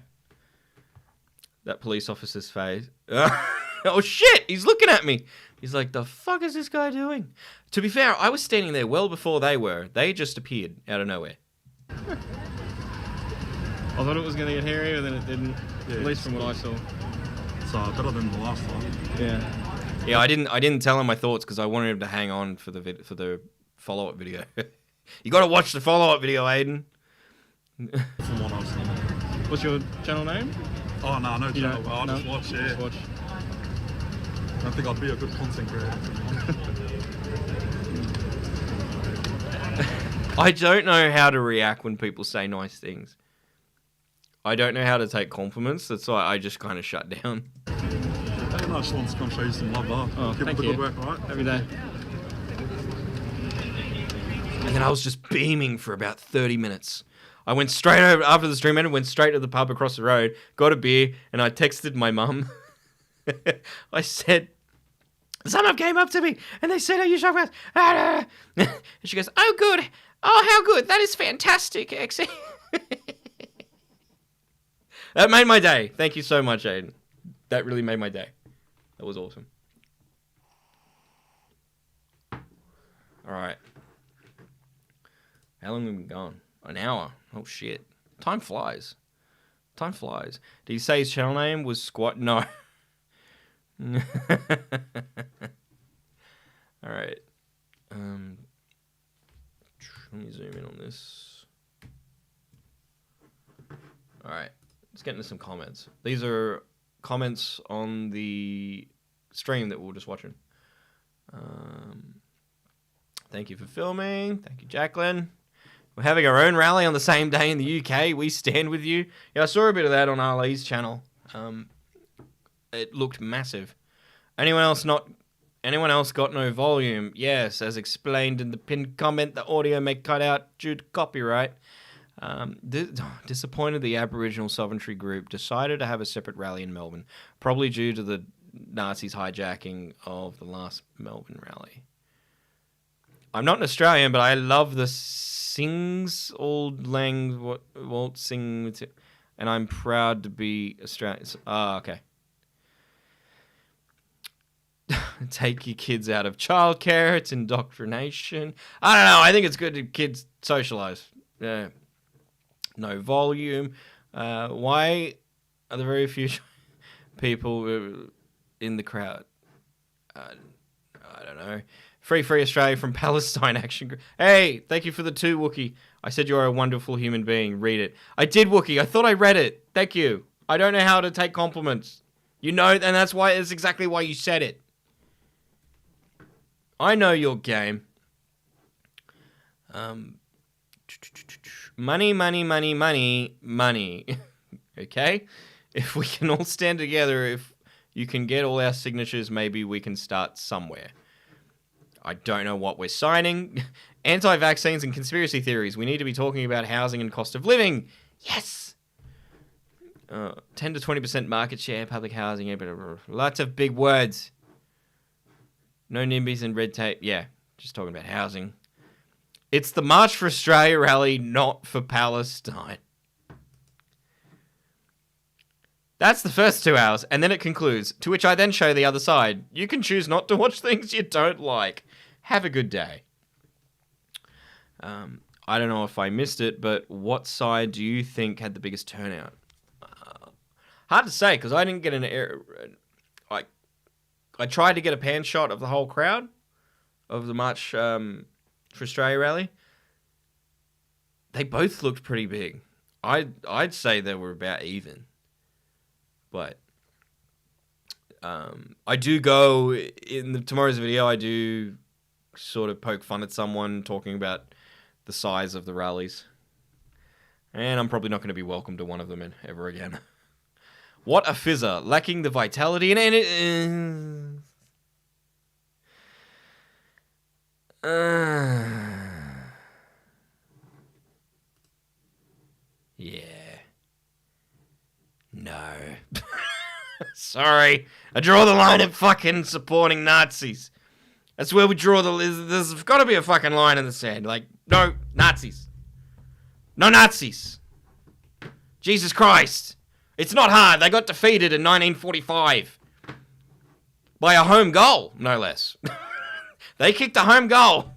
That police officer's face. Oh shit! He's looking at me. He's like, "The fuck is this guy doing?" To be fair, I was standing there well before they were. They just appeared out of nowhere. I thought it was going to get hairy, but then it didn't. Yeah, at least from what I saw. It's better than the last time. Yeah. Yeah, I didn't tell him my thoughts because I wanted him to hang on for the follow-up video. You got to watch the follow-up video, Aiden. From what I've seen. What's your channel name? Oh no, no You channel. don't- I'll no? just watch. Yeah. Just watch. I don't think I'd be a good content creator. I don't know how to react when people say nice things. I don't know how to take compliments. That's why I just kind of shut down. Hey, no, I just wanted to come show you some love, Oh, Keep up thank the you. good work, alright? Every day. And then I was just beaming for about 30 minutes. I went straight over, after the stream ended, went straight to the pub across the road, got a beer, and I texted my mum. I said, someone came up to me, and they said, "Are you ShockMouths?" And she goes, "Oh, good. Oh, how good. That is fantastic, Exie." That made my day. Thank you so much, Aiden. That really made my day. That was awesome. All right. How long have we been gone? An hour. Oh, shit. Time flies. Time flies. Did he say his channel name was Squat? No. All right. Let me zoom in on this. All right. Let's get into some comments. These are comments on the stream that we were just watching. Thank you for filming. Thank you, Jacqueline. We're having our own rally on the same day in the UK. We stand with you. Yeah, I saw a bit of that on Ali's channel. It looked massive. Anyone else got no volume? Yes, as explained in the pinned comment, the audio may cut out due to copyright. Disappointed the Aboriginal Sovereignty group decided to have a separate rally in Melbourne, probably due to the Nazis hijacking of the last Melbourne rally. I'm not an Australian, but I love the Sings Old Lang Walt Sing, and I'm proud to be Australian. Okay. Take your kids out of childcare. It's indoctrination. I don't know. I think it's good to kids socialize. Yeah. No volume. Why are there very few people in the crowd? I don't know. Free Australia from Palestine Action Group. Hey, thank you for the 2, Wookie. I said you are a wonderful human being. Read it. I did, Wookie. I thought I read it. Thank you. I don't know how to take compliments. You know, and that's exactly why you said it. I know your game. Money, money, money, money, money. Okay? If we can all stand together, if you can get all our signatures, maybe we can start somewhere. I don't know what we're signing. Anti-vaccines and conspiracy theories. We need to be talking about housing and cost of living. Yes! 10 to 20% market share, public housing, lots of big words. No NIMBYs and red tape. Yeah, just talking about housing. It's the March for Australia rally, not for Palestine. That's the first 2 hours, and then it concludes, to which I then show the other side. You can choose not to watch things you don't like. Have a good day. I don't know if I missed it, but what side do you think had the biggest turnout? Hard to say because I didn't get I tried to get a pan shot of the whole crowd of the March for Australia rally. They both looked pretty big. I'd say they were about even, but I do go in tomorrow's video. I do sort of poke fun at someone talking about the size of the rallies, and I'm probably not going to be welcome to one of them ever again. What a fizzer, lacking the vitality and it. Yeah. No. Sorry. I draw the line at fucking supporting Nazis. That's where we draw there's got to be a fucking line in the sand. Like, no Nazis. No Nazis. Jesus Christ. It's not hard. They got defeated in 1945. By a home goal, no less. They kicked a home goal.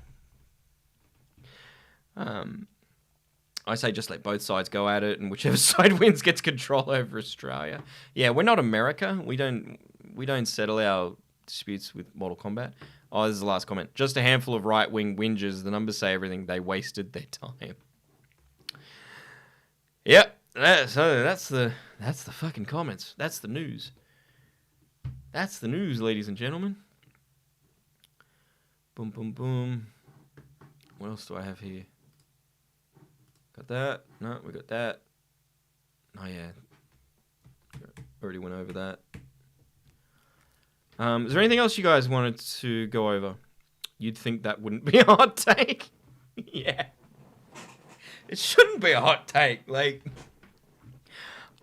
I say just let both sides go at it, and whichever side wins gets control over Australia. Yeah, we're not America. We don't settle our disputes with Mortal Kombat. Oh, this is the last comment. Just a handful of right-wing whingers. The numbers say everything. They wasted their time. Yep. So that's the fucking comments. That's the news. That's the news, ladies and gentlemen. Boom, boom, boom. What else do I have here? Got that? No, we got that. Oh, yeah. Already went over that. Is there anything else you guys wanted to go over? You'd think that wouldn't be a hot take. Yeah. It shouldn't be a hot take. Like,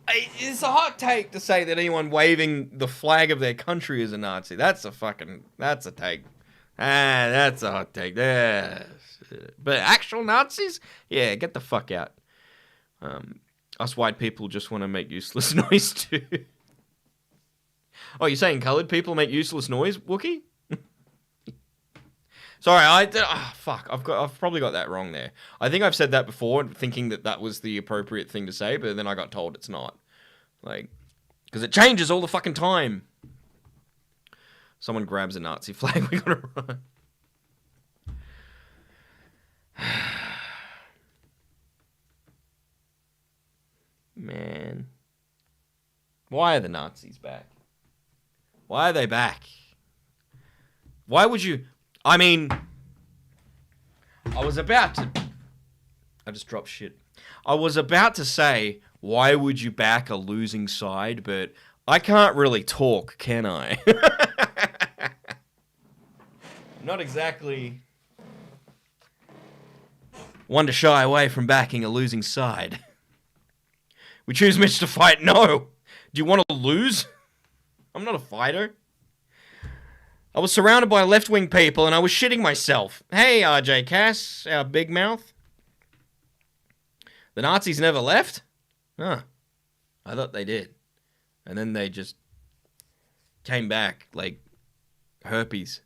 it's a hot take to say that anyone waving the flag of their country is a Nazi. That's a take. That's a hot take. But actual Nazis? Yeah, get the fuck out. Us white people just want to make useless noise too. Oh, you're saying coloured people make useless noise, Wookie? Sorry, fuck. I've probably got that wrong there. I think I've said that before, thinking that was the appropriate thing to say, but then I got told it's not. Like, because it changes all the fucking time. Someone grabs a Nazi flag, we gotta run. Man. Why are the Nazis back? Why are they back? Why would you... I mean... I just dropped shit. I was about to say, why would you back a losing side, but I can't really talk, can I? Not exactly one to shy away from backing a losing side. We choose Mitch to fight? No. Do you want to lose? I'm not a fighter. I was surrounded by left-wing people and I was shitting myself. Hey, RJ Cass, our big mouth. The Nazis never left? Huh. I thought they did. And then they just came back like herpes.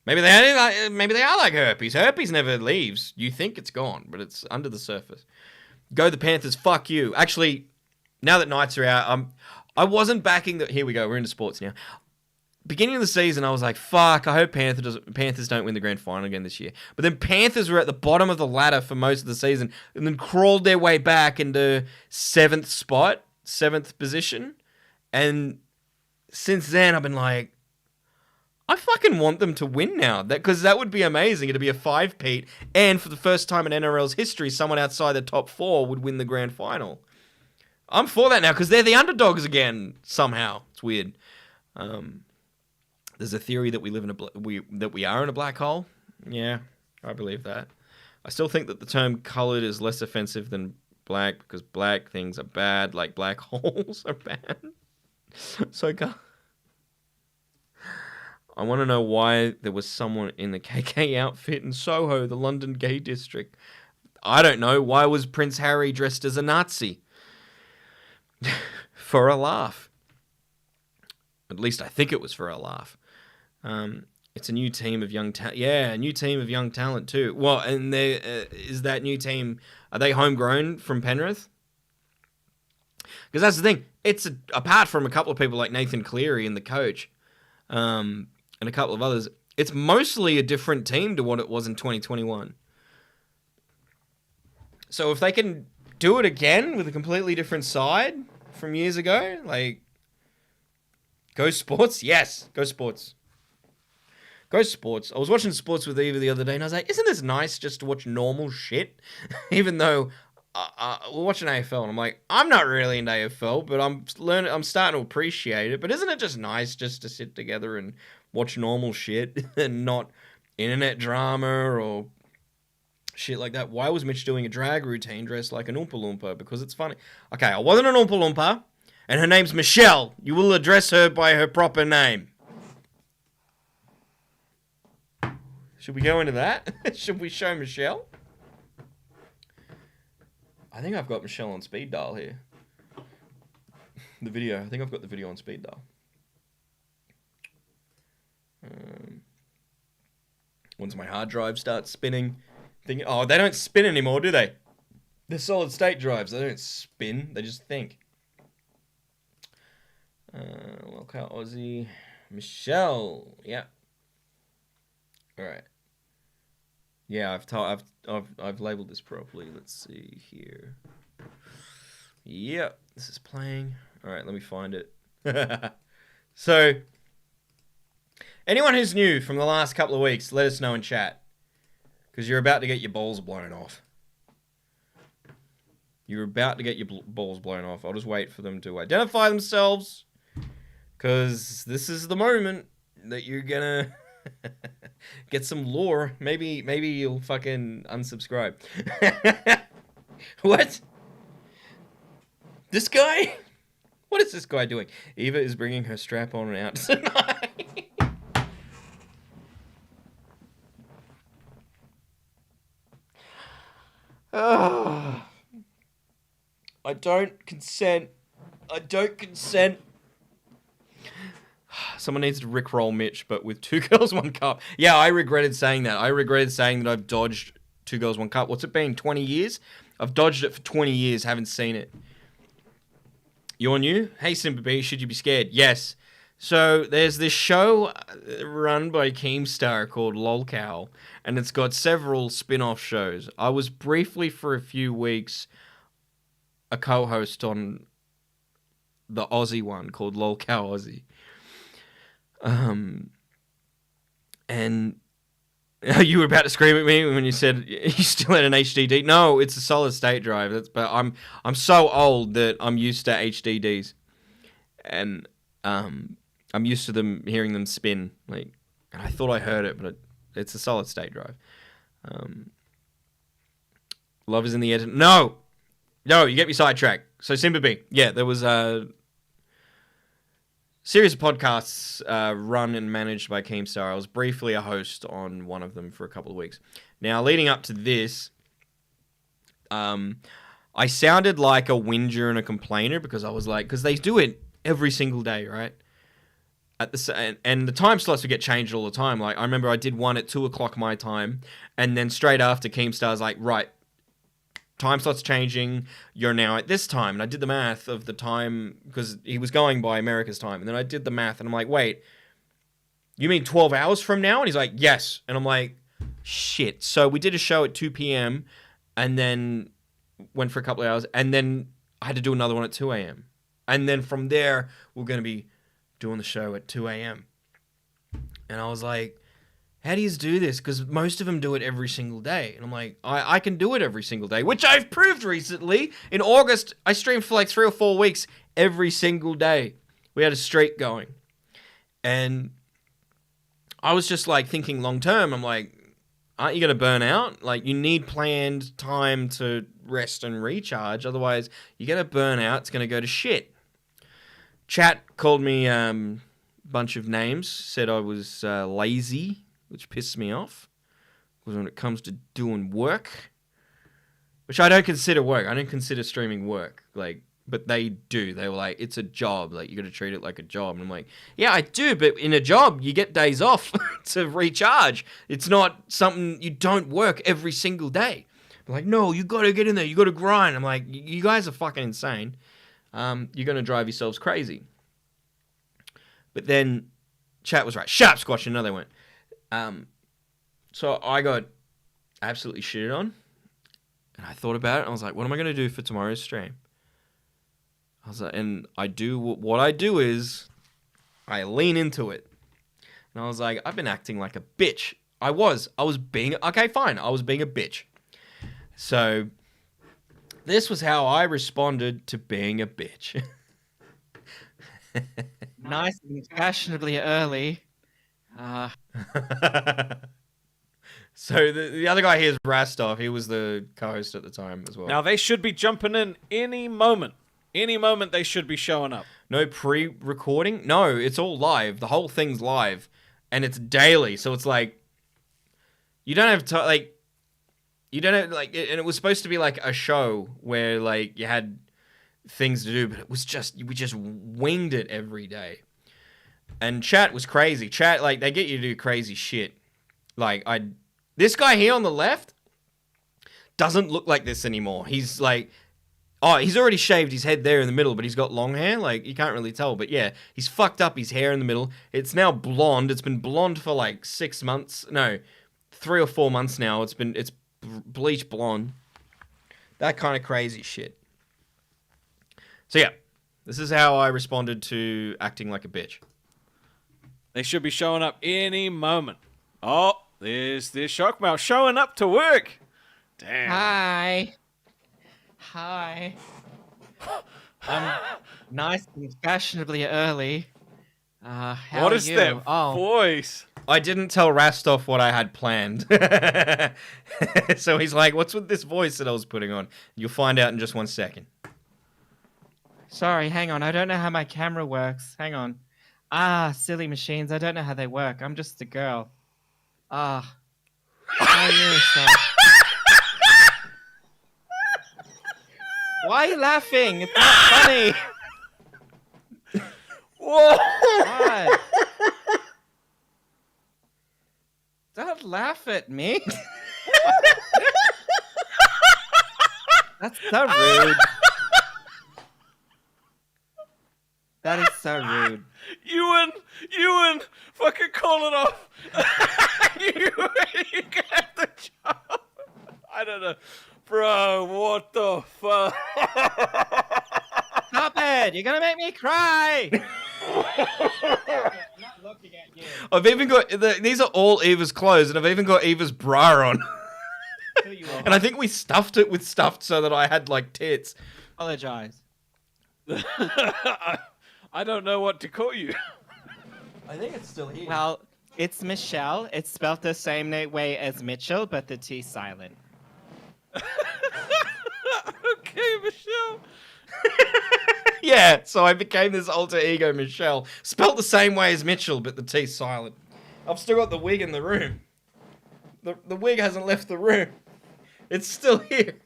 Maybe they are like herpes. Herpes never leaves. You think it's gone, but it's under the surface. Go the Panthers, fuck you. Actually, now that Knights are out, I wasn't backing the... Here we go, we're into sports now. Beginning of the season, I was like, fuck, I hope Panthers don't win the grand final again this year. But then Panthers were at the bottom of the ladder for most of the season and then crawled their way back into 7th position. And since then, I've been like, I fucking want them to win now. Because that would be amazing. It'd be a 5-peat. And for the first time in NRL's history, someone outside the top 4 would win the grand final. I'm for that now because they're the underdogs again, somehow. It's weird. There's a theory that we live in we are in a black hole. Yeah, I believe that. I still think that the term coloured is less offensive than black because black things are bad, like black holes are bad. So I want to know why there was someone in the KK outfit in Soho, the London gay district. I don't know. Why was Prince Harry dressed as a Nazi? For a laugh. At least I think it was for a laugh. It's a new team of young talent. Yeah, a new team of young talent too. Well, and is that new team, are they homegrown from Penrith? Because that's the thing. It's apart from a couple of people like Nathan Cleary and the coach, and a couple of others, it's mostly a different team to what it was in 2021. So if they can do it again with a completely different side from years ago, like, go Sports? Yes, go Sports. Go Sports. I was watching Sports with Eva the other day, and I was like, isn't this nice just to watch normal shit? Even though we're watching AFL, and I'm like, I'm not really into AFL, but I'm starting to appreciate it. But isn't it just nice just to sit together and watch normal shit and not internet drama or shit like that? Why was Mitch doing a drag routine dressed like an Oompa Loompa? Because it's funny. Okay, I wasn't an Oompa Loompa, and her name's Michelle. You will address her by her proper name. Should we go into that? Should we show Michelle? I think I've got Michelle on speed dial here. The video. I think I've got the video on speed dial. Once my hard drive starts spinning, oh, they don't spin anymore, do they? They're solid state drives. They don't spin. They just think. Welcome, Aussie. Michelle. Yeah. All right. Yeah, I've labeled this properly. Let's see here. Yep, this is playing. All right, let me find it. So, anyone who's new from the last couple of weeks, let us know in chat, because you're about to get your balls blown off. You're about to get your balls blown off. I'll just wait for them to identify themselves, because this is the moment that you're gonna get some lore. Maybe you'll fucking unsubscribe. What? This guy? What is this guy doing? Eva is bringing her strap-on out tonight. I don't consent. Someone needs to rickroll Mitch, but with 2 girls, 1 cup. Yeah, I regretted saying that. I regretted saying that I've dodged 2 girls, 1 cup. What's it been, 20 years? I've dodged it for 20 years, haven't seen it. You're new? Hey, Simba B, should you be scared? Yes. So, there's this show run by Keemstar called LOLCOW, and it's got several spin-off shows. I was briefly, for a few weeks, a co-host on the Aussie one called LOLCOW Aussie. And you were about to scream at me when you said you still had an HDD. No, it's a solid state drive. But I'm so old that I'm used to HDDs, and I'm used to them hearing them spin. Like, and I thought I heard it, but it's a solid state drive. Love is in the edit. No, you get me sidetracked. So Simba B, yeah, there was a series of podcasts run and managed by Keemstar. I was briefly a host on one of them for a couple of weeks. Now, leading up to this, I sounded like a whinger and a complainer because I was like, because they do it every single day, right? And the time slots would get changed all the time. Like, I remember I did one at 2 o'clock my time, and then straight after Keemstar's like, right, time slot's changing, you're now at this time. And I did the math of the time, because he was going by America's time. And then I did the math, and I'm like, wait, you mean 12 hours from now? And he's like, yes. And I'm like, shit. So we did a show at 2 p.m. and then went for a couple of hours. And then I had to do another one at 2 a.m. And then from there, we're going to be doing the show at 2 a.m. And I was like, how do you do this? Because most of them do it every single day. And I'm like, I can do it every single day, which I've proved recently. In August, I streamed for like 3 or 4 weeks every single day. We had a streak going. And I was just like thinking long term. I'm like, aren't you going to burn out? Like, you need planned time to rest and recharge. Otherwise, you're going to burn out. It's going to go to shit. Chat called me a bunch of names, said I was lazy, which pissed me off. Because when it comes to doing work, which I don't consider work. I don't consider streaming work. Like, but they do. They were like, it's a job. Like, you got to treat it like a job. And I'm like, yeah, I do. But in a job, you get days off to recharge. It's not something you don't work every single day. They're like, no, you got to get in there. You got to grind. I'm like, you guys are fucking insane. you're going to drive yourselves crazy. But then chat was right. Sharp squash, and no, they weren't. So I got absolutely shitted on. And I thought about it, and I was like, what am I going to do for tomorrow's stream? I was like, and what I do is I lean into it. And I was like, I've been acting like a bitch. I was being, okay, fine. I was being a bitch. So this was how I responded to being a bitch. Nice and fashionably early. So the other guy here is Rastov. He was the co-host at the time as well. Now they should be jumping in any moment. Any moment they should be showing up. No pre-recording? No, it's all live. The whole thing's live. And it's daily. So it's like, you don't have to, like, you don't have, like, and it was supposed to be like a show where, like, you had things to do, but it was just, we just winged it every day. And chat was crazy. Chat, like, they get you to do crazy shit. Like, this guy here on the left doesn't look like this anymore. He's like, oh, he's already shaved his head there in the middle, but he's got long hair. Like, you can't really tell. But yeah, he's fucked up his hair in the middle. It's now blonde. It's been blonde for like 6 months. No, 3 or 4 months now. It's bleached blonde. That kind of crazy shit. So yeah, this is how I responded to acting like a bitch. They should be showing up any moment. Oh, there's ShockMouths showing up to work. Damn. Hi. Nice and fashionably early. How What are is you? that Oh. voice? I didn't tell Rastov what I had planned. So he's like, what's with this voice that I was putting on? You'll find out in just 1 second. Sorry, hang on. I don't know how my camera works. Hang on. Silly machines. I don't know how they work. I'm just a girl. How are you, sir? Why are you laughing? It's not funny. Whoa! What? Don't laugh at me. That's so rude. That is so rude. Ewan, fucking call it off. you got the job. I don't know. Bro, what the fuck? Stop it! You're gonna make me cry! I've even got, these are all Eva's clothes, and I've even got Eva's bra on. And I think we stuffed it with stuff so that I had, like, tits. Apologize. I don't know what to call you. I think it's still here. Well, it's Michelle. It's spelled the same way as Mitchell, but the T's silent. Okay, Michelle. Yeah, so I became this alter ego Michelle. Spelt the same way as Mitchell, but the T's silent. I've still got the wig in the room. The wig hasn't left the room. It's still here.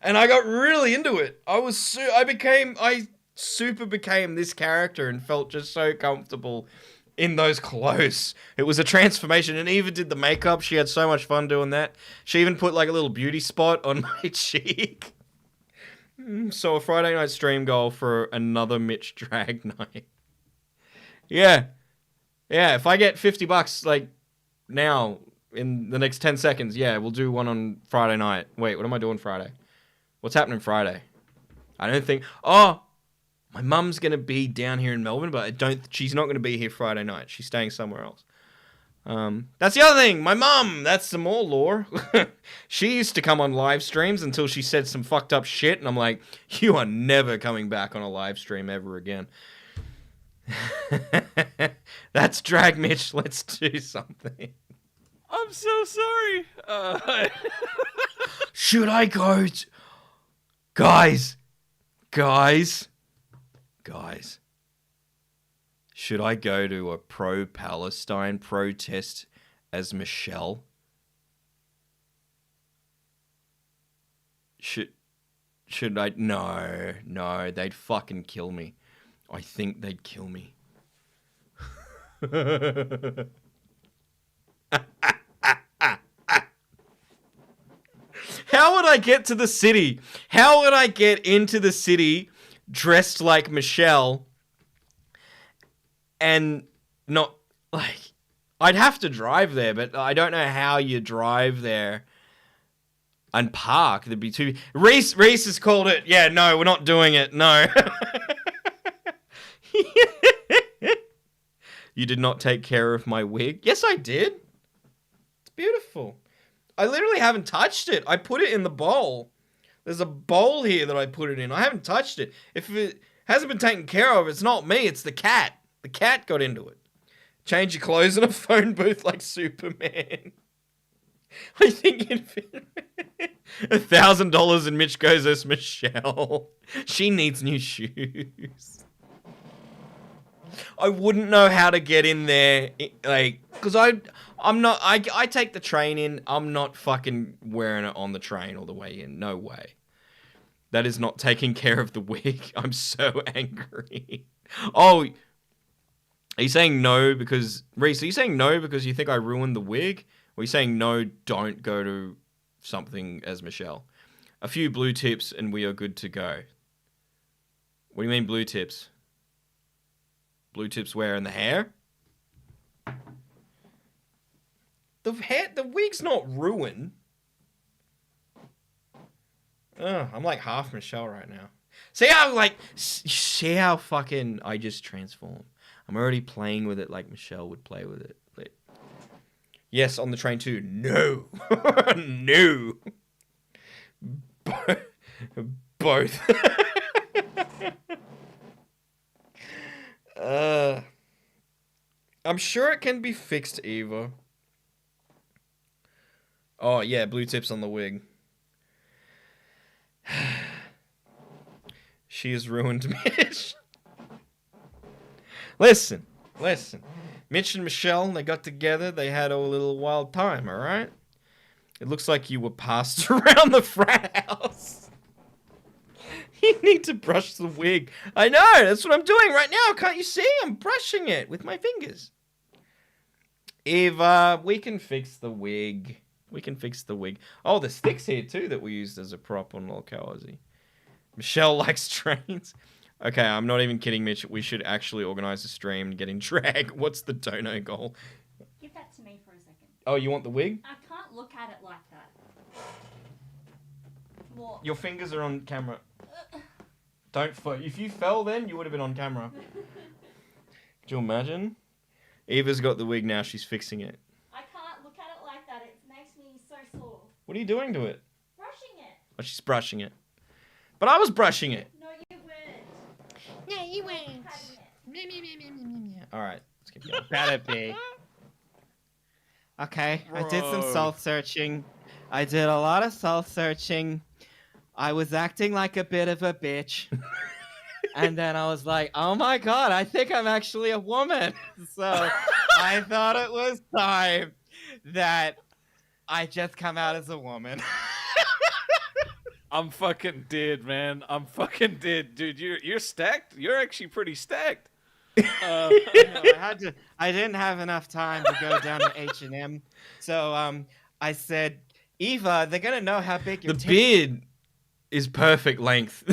And I got really into it. I super became this character and felt just so comfortable in those clothes. It was a transformation, and Eva did the makeup. She had so much fun doing that. She even put like a little beauty spot on my cheek. So a Friday night stream goal for another Mitch drag night. Yeah. Yeah, if I get $50 like now in the next 10 seconds, yeah, we'll do one on Friday night. Wait, what am I doing Friday? What's happening Friday? I don't think... Oh! My mum's going to be down here in Melbourne, but she's not going to be here Friday night. She's staying somewhere else. That's the other thing. My mum, that's some more lore. She used to come on live streams until she said some fucked up shit, and I'm like, you are never coming back on a live stream ever again. That's Drag Mitch. Let's do something. I'm so sorry. Should I go... Guys. Should I go to a pro-Palestine protest as Michelle? Should I? No, they'd fucking kill me. I think they'd kill me. How would I get to the city? How would I get into the city dressed like Michelle and not like... I'd have to drive there, but I don't know how you drive there and park. There'd be too... Reese has called it. Yeah, no, we're not doing it. No. You did not take care of my wig. Yes, I did. It's beautiful. I literally haven't touched it. I put it in the bowl. There's a bowl here that I put it in. I haven't touched it. If it hasn't been taken care of, it's not me. It's the cat. The cat got into it. Change your clothes in a phone booth like Superman. I think it'd fit $1,000 and Mitch goes as Michelle. She needs new shoes. I wouldn't know how to get in there, like, because I take the train in. I'm not fucking wearing it on the train all the way in. No way. That is not taking care of the wig. I'm so angry. Oh, are you saying no because... Reese, are you saying no because you think I ruined the wig? Or are you saying no, don't go to something as Michelle? A few blue tips and we are good to go. What do you mean blue tips? Blue tips where? In the hair? The wig's not ruined. I'm like half Michelle right now. See how fucking I just transform. I'm already playing with it like Michelle would play with it. Like, yes, on the train too. No. No. Both. I'm sure it can be fixed, Eva. Oh, yeah, blue tips on the wig. She has ruined Mitch. Listen. Mitch and Michelle, they got together. They had a little wild time, all right? It looks like you were passed around the frat house. You need to brush the wig. I know, that's what I'm doing right now. Can't you see? I'm brushing it with my fingers. Eva, we can fix the wig. We can fix the wig. Oh, the stick's here too that we used as a prop on Lolcowazi. Michelle likes trains. Okay, I'm not even kidding, Mitch. We should actually organize a stream and get in drag. What's the dono goal? Give that to me for a second. Oh, you want the wig? I can't look at it like that. More. Your fingers are on camera. Don't fall. If you fell then, you would have been on camera. Could you imagine? Eva's got the wig now. She's fixing it. I can't look at it like that. It makes me so sore. What are you doing to it? Brushing it. Oh, she's brushing it. But I was brushing it. No, you weren't. No, you weren't. All right. Let's keep going. Better be. Okay, I did some soul searching. I did a lot of soul searching. I was acting like a bit of a bitch. And then I was like, oh my god, I think I'm actually a woman. So I thought it was time that I just come out as a woman. I'm fucking dead, man. I'm fucking dead, dude. You're stacked. You're actually pretty stacked. No, I didn't have enough time to go down to H&M, so I said, Eva, they're gonna know how big your beard is perfect length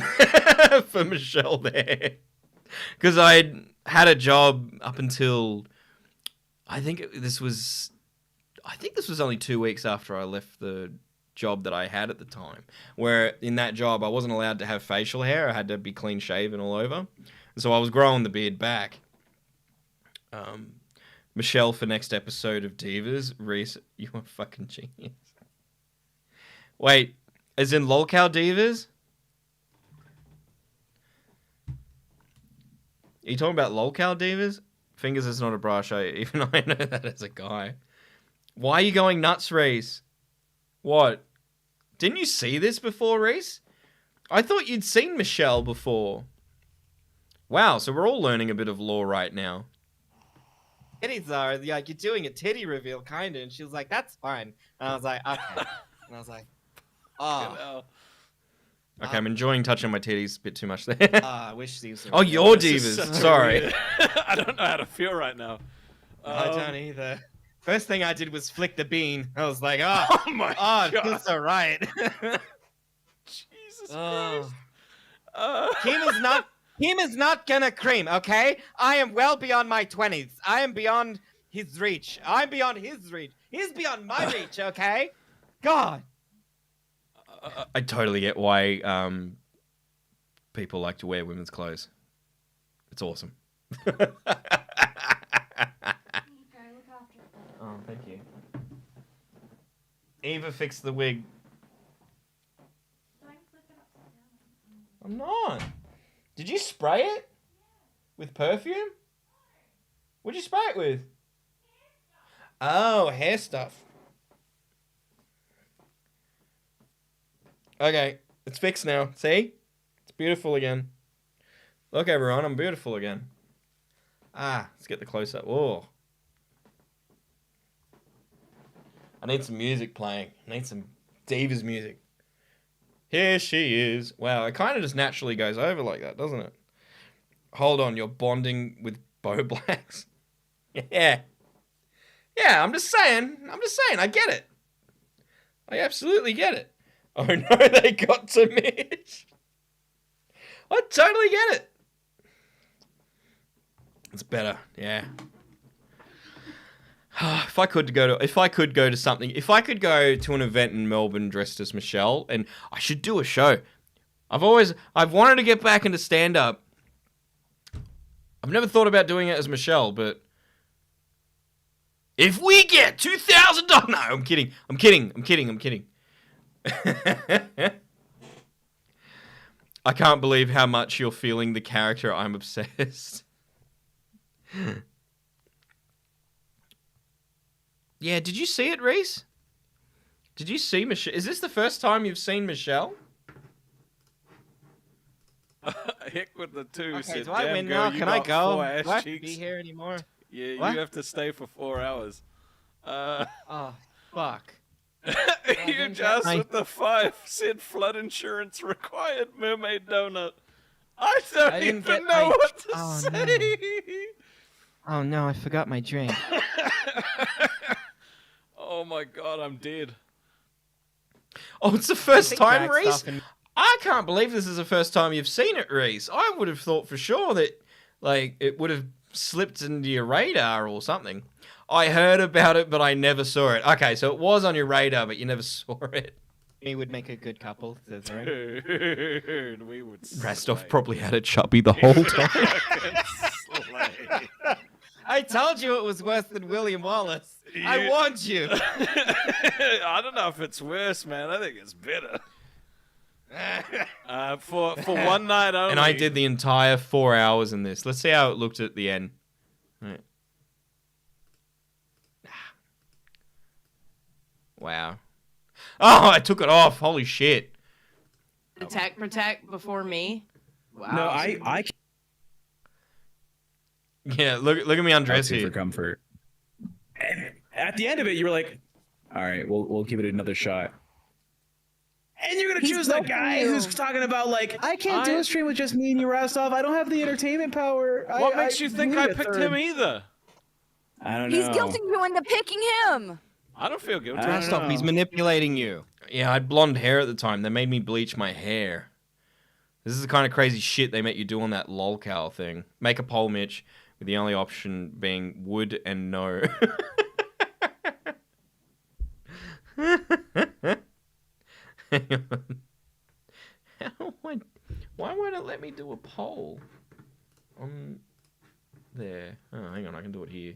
for Michelle there, because I had a job up until I think this was only 2 weeks after I left the job that I had at the time, where in that job I wasn't allowed to have facial hair. I had to be clean shaven all over. So I was growing the beard back. Michelle for next episode of Divas. Reese, you are fucking genius. Wait, as in lolcow Divas? Are you talking about lolcow Divas? Fingers is not a brush. Even I know that as a guy. Why are you going nuts, Reese? What? Didn't you see this before, Reese? I thought you'd seen Michelle before. Wow, so we're all learning a bit of lore right now. titties are, like, you're doing a titty reveal, kind of. And she was like, that's fine. And I was like, okay. And I was like, oh. Okay, I'm enjoying touching my titties a bit too much there. I wish these were... Oh, your divas. Sorry. I don't know how to feel right now. I don't either. First thing I did was flick the bean. I was like, oh my God, God. feels so right. Jesus Oh. Christ. Kim is not gonna cream, okay? I am well beyond my 20s. I am beyond his reach. I'm beyond his reach. He's beyond my reach, okay? God. I totally get why people like to wear women's clothes. It's awesome. Oh, thank you. Eva fixed the wig. I'm not. Did you spray it? With perfume? What'd you spray it with? Oh, hair stuff. Okay, it's fixed now. See? It's beautiful again. Look, everyone, I'm beautiful again. Ah, let's get the close-up. Oh. I need some music playing. I need some Divas music. Here she is. Wow, it kind of just naturally goes over like that, doesn't it? Hold on, you're bonding with Bo Blacks? Yeah. Yeah, I'm just saying. I get it. I absolutely get it. Oh no, they got to Mitch. I totally get it. It's better, yeah. If I could go to something, if I could go to an event in Melbourne dressed as Michelle, and I should do a show. I've wanted to get back into stand-up. I've never thought about doing it as Michelle, but if we get $2,000, no, I'm kidding. I can't believe how much you're feeling the character. I'm obsessed. Yeah, did you see it, Reese? Did you see Michelle? Is this the first time you've seen Michelle? Heck with the two. Okay, said, do I "Damn win girl, now? you Can I got go? 4 ass Do I have to cheeks." be here anymore? Yeah, What? you have to stay for 4 hours. Oh, fuck. You just with the 5-cent flood insurance required mermaid donut. I don't didn't even get know my- what to Oh, say. Oh no, I forgot my drink. Oh my god, I'm dead. Oh, it's the first think time, Jack's Reese? off and- I can't believe this is the first time you've seen it, Reese. I would have thought for sure that, like, it would have slipped into your radar or something. I heard about it, but I never saw it. Okay, so it was on your radar, but you never saw it. We would make a good couple, says Ren. Dude, we would Rastov probably had a chubby the whole time. I told you it was worse than William Wallace. I warned you. I don't know if it's worse, man. I think it's better. For one night only. And I did the entire 4 hours in this. Let's see how it looked at the end. All right. Wow. Oh, I took it off. Holy shit. Protect before me. Wow. No, I Yeah, look at me undress for here. comfort. And at the end of it, you were like, "All right, we'll give it another shot." And you're gonna He's choose the milking guy you. who's talking about like, "I can't do a stream with just me and you, Rastov. I don't have the entertainment power." What makes you think need I a picked third." him either? I don't know. He's guilting you into picking him. I don't feel guilty. Rastov, He's manipulating you. Yeah, I had blonde hair at the time. They made me bleach my hair. This is the kind of crazy shit they make you do on that lolcow thing. Make a poll, Mitch, with the only option being would and no. Hang on. Why won't it let me do a poll? On there. Oh, hang on, I can do it here.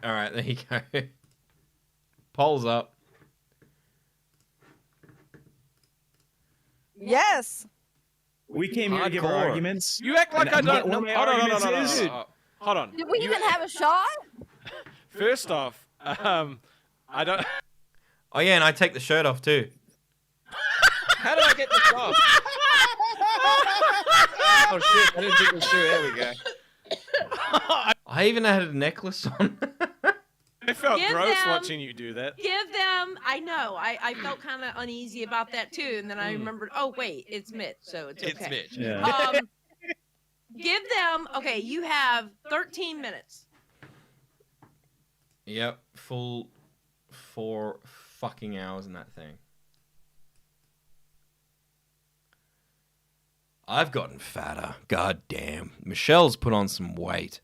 Alright, there you go. Polls up. Yes. We came here to give our Hardcore. arguments. You act like I And don't know. one of my Hold on, arguments is- Hold on. Did we even have a shot? First off, I don't. Oh yeah, and I take the shirt off too. How did I get this off? Oh shit, I didn't think it was true. There we go. I even had a necklace on. I felt Give gross them- watching you do that. Give them. I know. I felt kind of uneasy about that too, and then I remembered. Oh wait, it's Mitch, so it's okay. It's Mitch. Yeah. Give them. Okay, you have 13 minutes. Yep, full 4 fucking hours in that thing. I've gotten fatter. God damn. Michelle's put on some weight.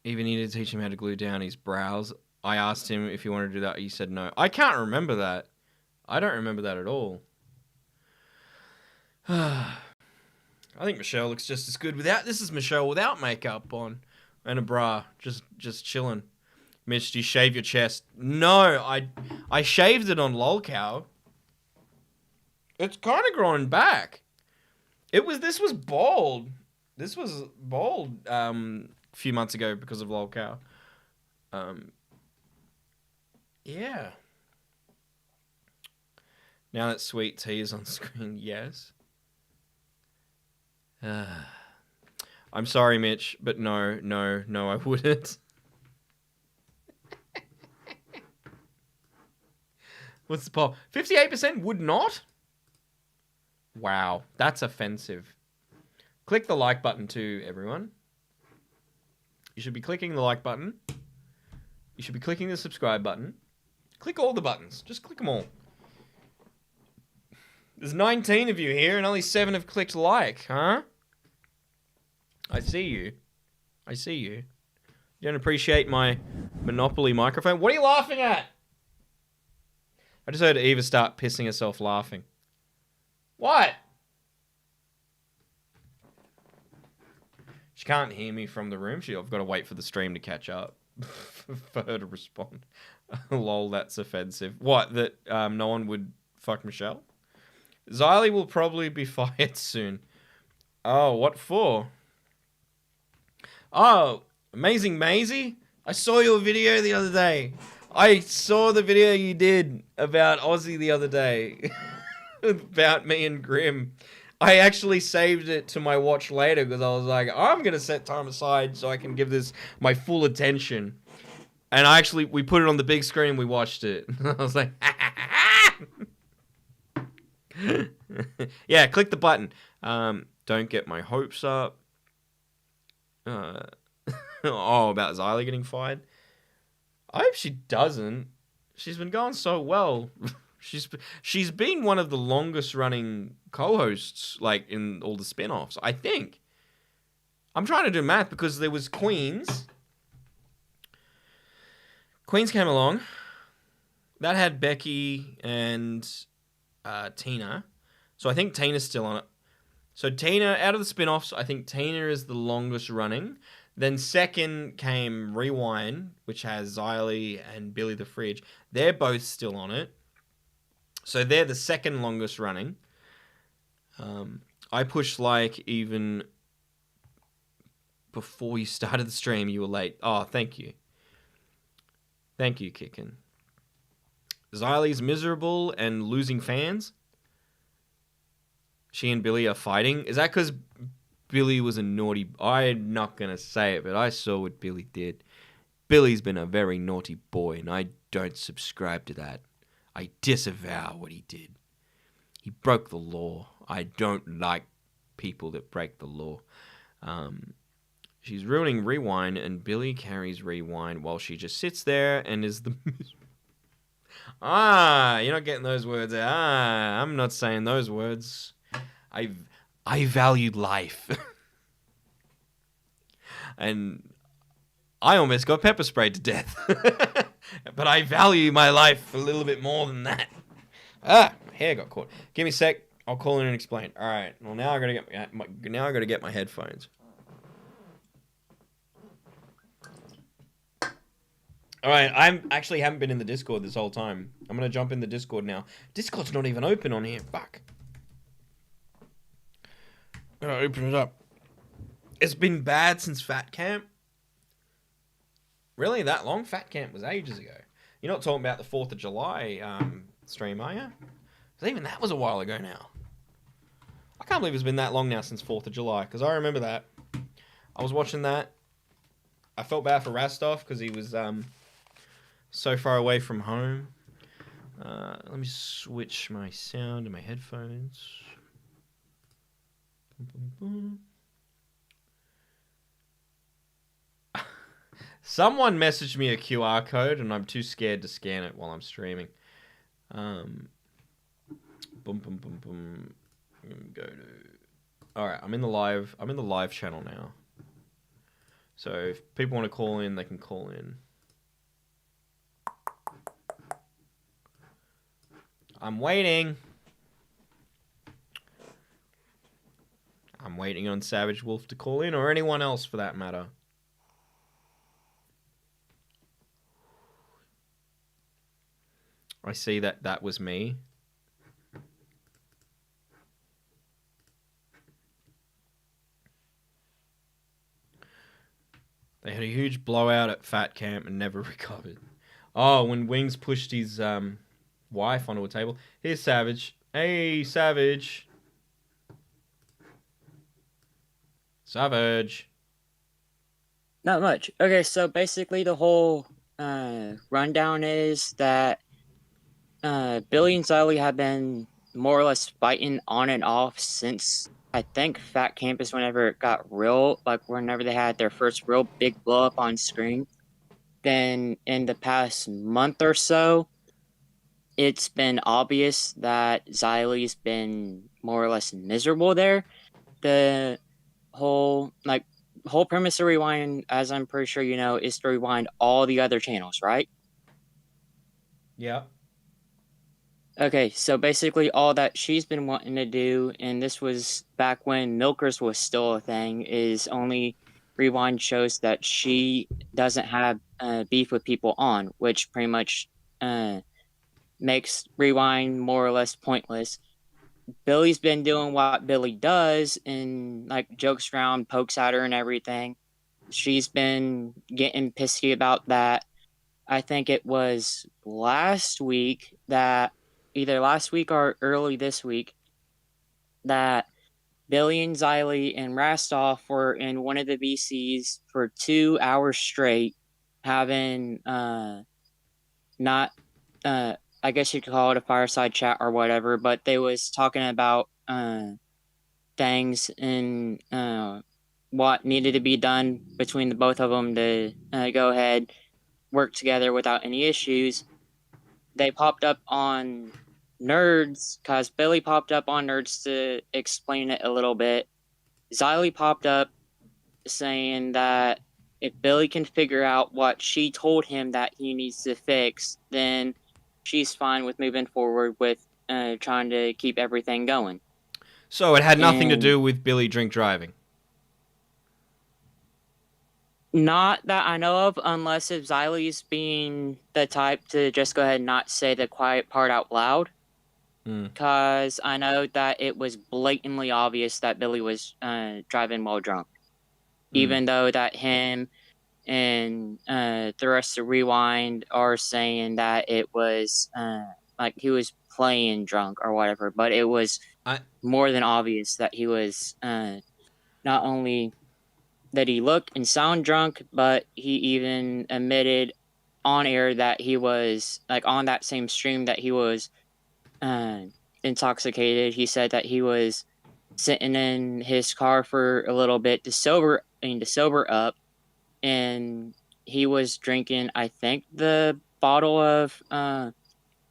Even needed to teach him how to glue down his brows. I asked him if he wanted to do that. He said no. I can't remember that. I don't remember that at all. I think Michelle looks just as good without. This is Michelle without makeup on and a bra, just chilling. Mitch, do you shave your chest? No, I shaved it on lolcow. It's kind of growing back. This was bald. This was bald a few months ago because of lolcow. Yeah. Now that sweet tea is on screen, yes. I'm sorry, Mitch, but no, I wouldn't. What's the poll? 58% would not? Wow, that's offensive. Click the like button too, everyone. You should be clicking the like button. You should be clicking the subscribe button. Click all the buttons. Just click them all. There's 19 of you here and only 7 have clicked like, huh? I see you. I see you. You don't appreciate my Monopoly microphone? What are you laughing at? I just heard Eva start pissing herself laughing. What? She can't hear me from the room. I've got to wait for the stream to catch up for her to respond. Lol, that's offensive. What, that no one would fuck Michelle? Xylee will probably be fired soon. Oh, what for? Oh, Amazing Maisie? I saw your video the other day. I saw the video you did about Aussie the other day. About me and Grim. I actually saved it to my watch later because I was like, I'm going to set time aside so I can give this my full attention. And we put it on the big screen, we watched it. I was like, yeah, click the button. Don't get my hopes up. About Xylee getting fired. I hope she doesn't. She's been going so well. She's been one of the longest running co-hosts, like, in all the spin-offs, I think. I'm trying to do math because there was Queens. Queens came along. That had Becky and Tina. So I think Tina's still on it. So Tina, out of the spin-offs, I think Tina is the longest running. Then second came Rewind, which has Xylee and Billy the Fridge. They're both still on it. So they're the second longest running. I pushed like even before you started the stream, you were late. Oh, thank you. Thank you, Kicken. Xylee's miserable and losing fans. She and Billy are fighting. Is that because Billy was a naughty... I'm not going to say it, but I saw what Billy did. Billy's been a very naughty boy, and I don't subscribe to that. I disavow what he did. He broke the law. I don't like people that break the law. She's ruining Rewind, and Billy carries Rewind while she just sits there and is the... You're not getting those words. I'm not saying those words. I valued life. And I almost got pepper sprayed to death. But I value my life a little bit more than that. My hair got caught. Give me a sec. I'll call in and explain. All right. Well, now I got to get my headphones. All right. Haven't been in the Discord this whole time. I'm gonna jump in the Discord now. Discord's not even open on here. Fuck. I'm gonna open it up. It's been bad since Fat Camp. Really, that long? Fat Camp was ages ago. You're not talking about the 4th of July stream, are you? Because even that was a while ago now. I can't believe it's been that long now since 4th of July, because I remember that. I was watching that. I felt bad for Rastov, because he was so far away from home. Let me switch my sound to my headphones. Someone messaged me a QR code, and I'm too scared to scan it while I'm streaming. Boom, boom, boom, boom. Go to. All right, I'm in the live channel now. So if people want to call in, they can call in. I'm waiting. I'm waiting on Savage Wolf to call in, or anyone else for that matter. I see that was me. They had a huge blowout at Fat Camp and never recovered. Oh, when Wings pushed his wife onto a table. Here's Savage. Hey, Savage. Savage. Not much. Okay, so basically the whole rundown is that Billy and Xylee have been more or less fighting on and off since I think Fat Campus, whenever it got real, like whenever they had their first real big blow up on screen. Then in the past month or so, it's been obvious that Xylee's been more or less miserable there. The whole premise of Rewind, as I'm pretty sure you know, is to rewind all the other channels, right? Yeah. Okay, so basically all that she's been wanting to do, and this was back when Milkers was still a thing, is only rewind shows that she doesn't have beef with people on, which pretty much makes rewind more or less pointless. Billy's been doing what Billy does and like jokes around, pokes at her and everything. She's been getting pissy about that. I think it was last week that either last week or early this week that Billy and Xylee and Rastoff were in one of the VCs for 2 hours straight having not I guess you could call it a fireside chat or whatever, but they was talking about things and what needed to be done between the both of them to go ahead, work together without any issues. They popped up on Nerds, because Billy popped up on Nerds to explain it a little bit. Xylee popped up saying that if Billy can figure out what she told him that he needs to fix, then she's fine with moving forward with trying to keep everything going. So it had nothing to do with Billy drink driving? Not that I know of, unless if Xylee's being the type to just go ahead and not say the quiet part out loud. Because I know that it was blatantly obvious that Billy was driving while drunk. Even though that him and the rest of Rewind are saying that it was like he was playing drunk or whatever, but it was more than obvious that he was not only that he looked and sound drunk, but he even admitted on air that he was, like on that same stream, that he was intoxicated. He said that he was sitting in his car for a little bit to sober up, and he was drinking, I think the bottle of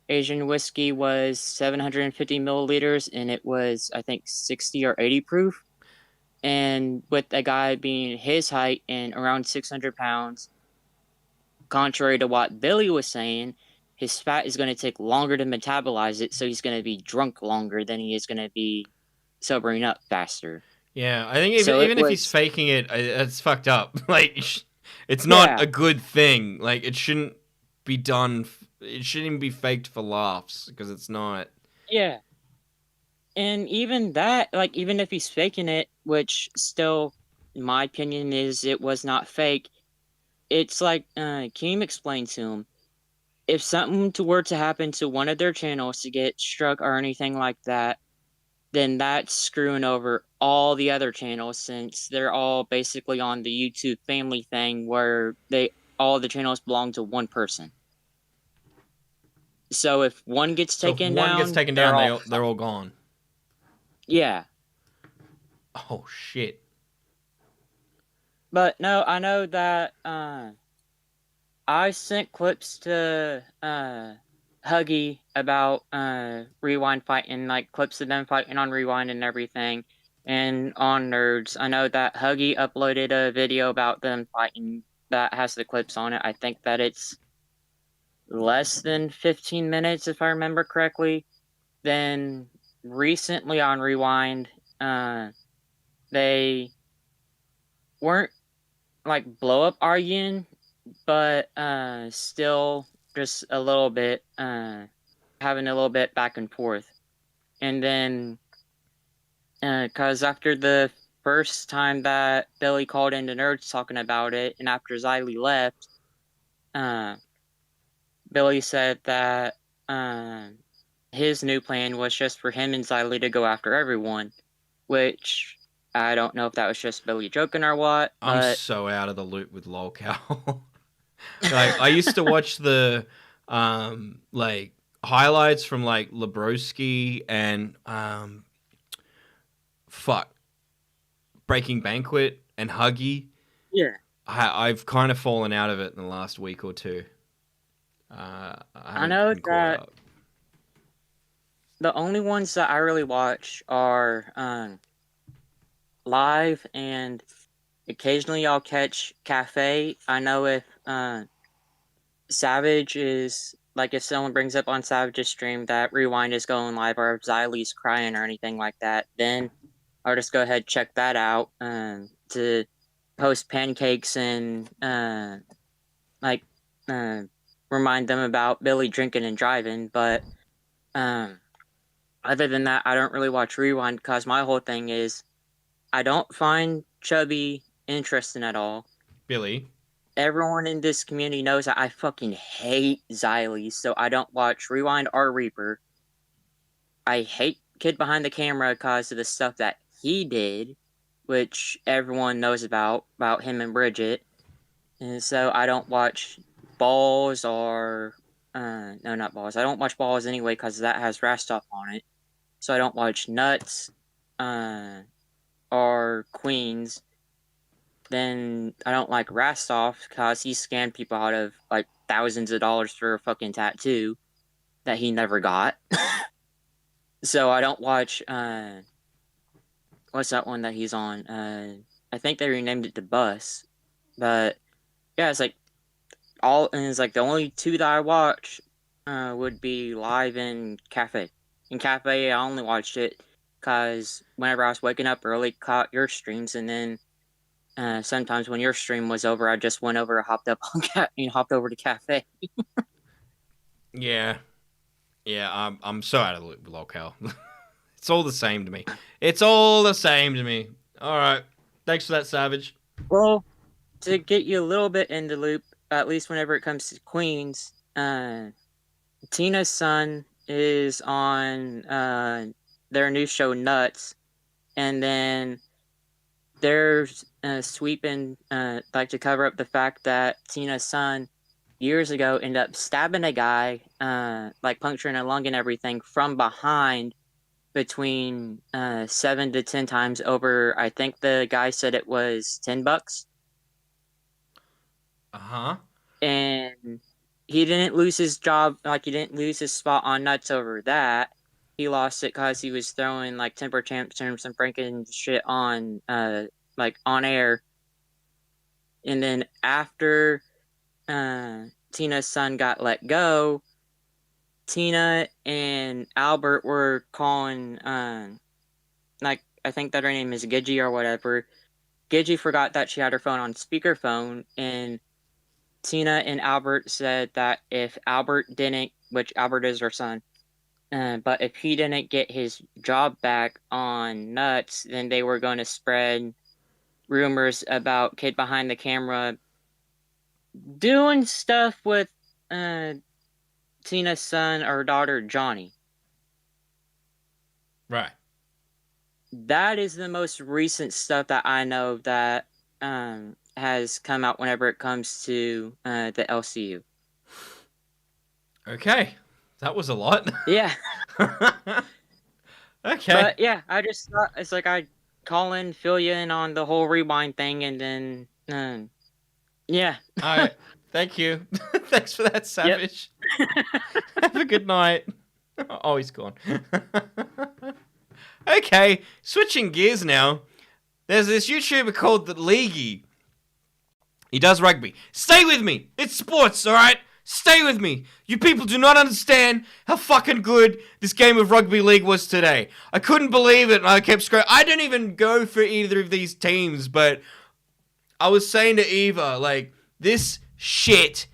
Asian whiskey was 750 milliliters, and it was, I think, 60 or 80 proof. And with a guy being his height and around 600 pounds, contrary to what Billy was saying, his fat is going to take longer to metabolize it, so he's going to be drunk longer than he is going to be sobering up faster. Yeah, I think even if he's faking it, it's fucked up. Like, it's not a good thing. Like, it shouldn't be done. It shouldn't even be faked for laughs, because it's not. Yeah. And even that, like, even if he's faking it, which still, in my opinion, is it was not fake, it's like Keem explained to him, if something were to happen to one of their channels to get struck or anything like that, then that's screwing over all the other channels, since they're all basically on the YouTube family thing where all the channels belong to one person. So if one gets So taken if one down, gets taken they're down, all they're all gone. yeah. Oh shit. But no, I know that I sent clips to Huggy about Rewind fighting, like clips of them fighting on Rewind and everything, and on Nerds. I know that Huggy uploaded a video about them fighting that has the clips on it. I think that it's less than 15 minutes, if I remember correctly. Then recently on Rewind, they weren't like blow up arguing, but still just a little bit having a little bit back and forth. And then because after the first time that Billy called into Nerds talking about it, and after Xylee left, Billy said that his new plan was just for him and Xylee to go after everyone, which I don't know if that was just Billy joking or what. I'm But so out of the loop with lolcow. Like I used to watch the like highlights from like Lebroski and Breaking Banquet and Huggy. yeah. I've kind of fallen out of it in the last week or two. I know that the only ones that I really watch are live, and occasionally I'll catch Cafe. I know if Savage is like, if someone brings up on Savage's stream that Rewind is going live, or if Xylee's crying or anything like that, then I'll just go ahead check that out to post pancakes and like remind them about Billy drinking and driving. But other than that, I don't really watch Rewind because my whole thing is I don't find Chubby interesting at all. Billy. Everyone in this community knows that I fucking hate Xylee, so I don't watch Rewind or Reaper. I hate Kid Behind the Camera because of the stuff that he did, which everyone knows about him and Bridget. And so I don't watch Balls or... no, not Balls. I don't watch Balls anyway because that has Rastov on it. So I don't watch Nuts or Queens. Then I don't like Rastov because he scammed people out of like thousands of dollars for a fucking tattoo that he never got. So I don't watch what's that one that he's on? I think they renamed it to Bus. But yeah, it's like the only two that I watch would be Live and Cafe. In Cafe, I only watched it because whenever I was waking up early, caught your streams, and then sometimes when your stream was over, I just went over, hopped over to Cafe. Yeah, I'm so out of the loop with lolcow. It's all the same to me. It's all the same to me. All right, thanks for that, Savage. Well, to get you a little bit in the loop, at least whenever it comes to Queens, Tina's son is on their new show Nuts, and then they're sweeping like to cover up the fact that Tina's son years ago ended up stabbing a guy, like puncturing a lung and everything from behind between 7 to 10 times over. I think the guy said it was $10. Uh-huh. And he didn't lose his job, like he didn't lose his spot on Nuts over that. He lost it because he was throwing like temper tantrums and breaking shit on like on air. And then after Tina's son got let go, Tina and Albert were calling like, I think that her name is Gidgy or whatever. Gidgy forgot that she had her phone on speakerphone, and Tina and Albert said that if Albert didn't, which Albert is her son, but if he didn't get his job back on Nuts, then they were going to spread rumors about Kid Behind the Camera doing stuff with Tina's son or daughter, Johnny. Right. That is the most recent stuff that I know that has come out whenever it comes to the LCU. Okay. That was a lot. Yeah. Okay. But yeah, I just thought it's like I'd call in, fill you in on the whole rewind thing, and then yeah. All right. Thank you. Thanks for that, Savage. Have a good night. Oh, he's gone. Okay, switching gears now. There's this YouTuber called The Leaguey. He does rugby. Stay with me. It's sports, all right? Stay with me. You people do not understand how fucking good this game of rugby league was today. I couldn't believe it, and I kept scrolling. I don't even go for either of these teams, but I was saying to Eva, like, this shit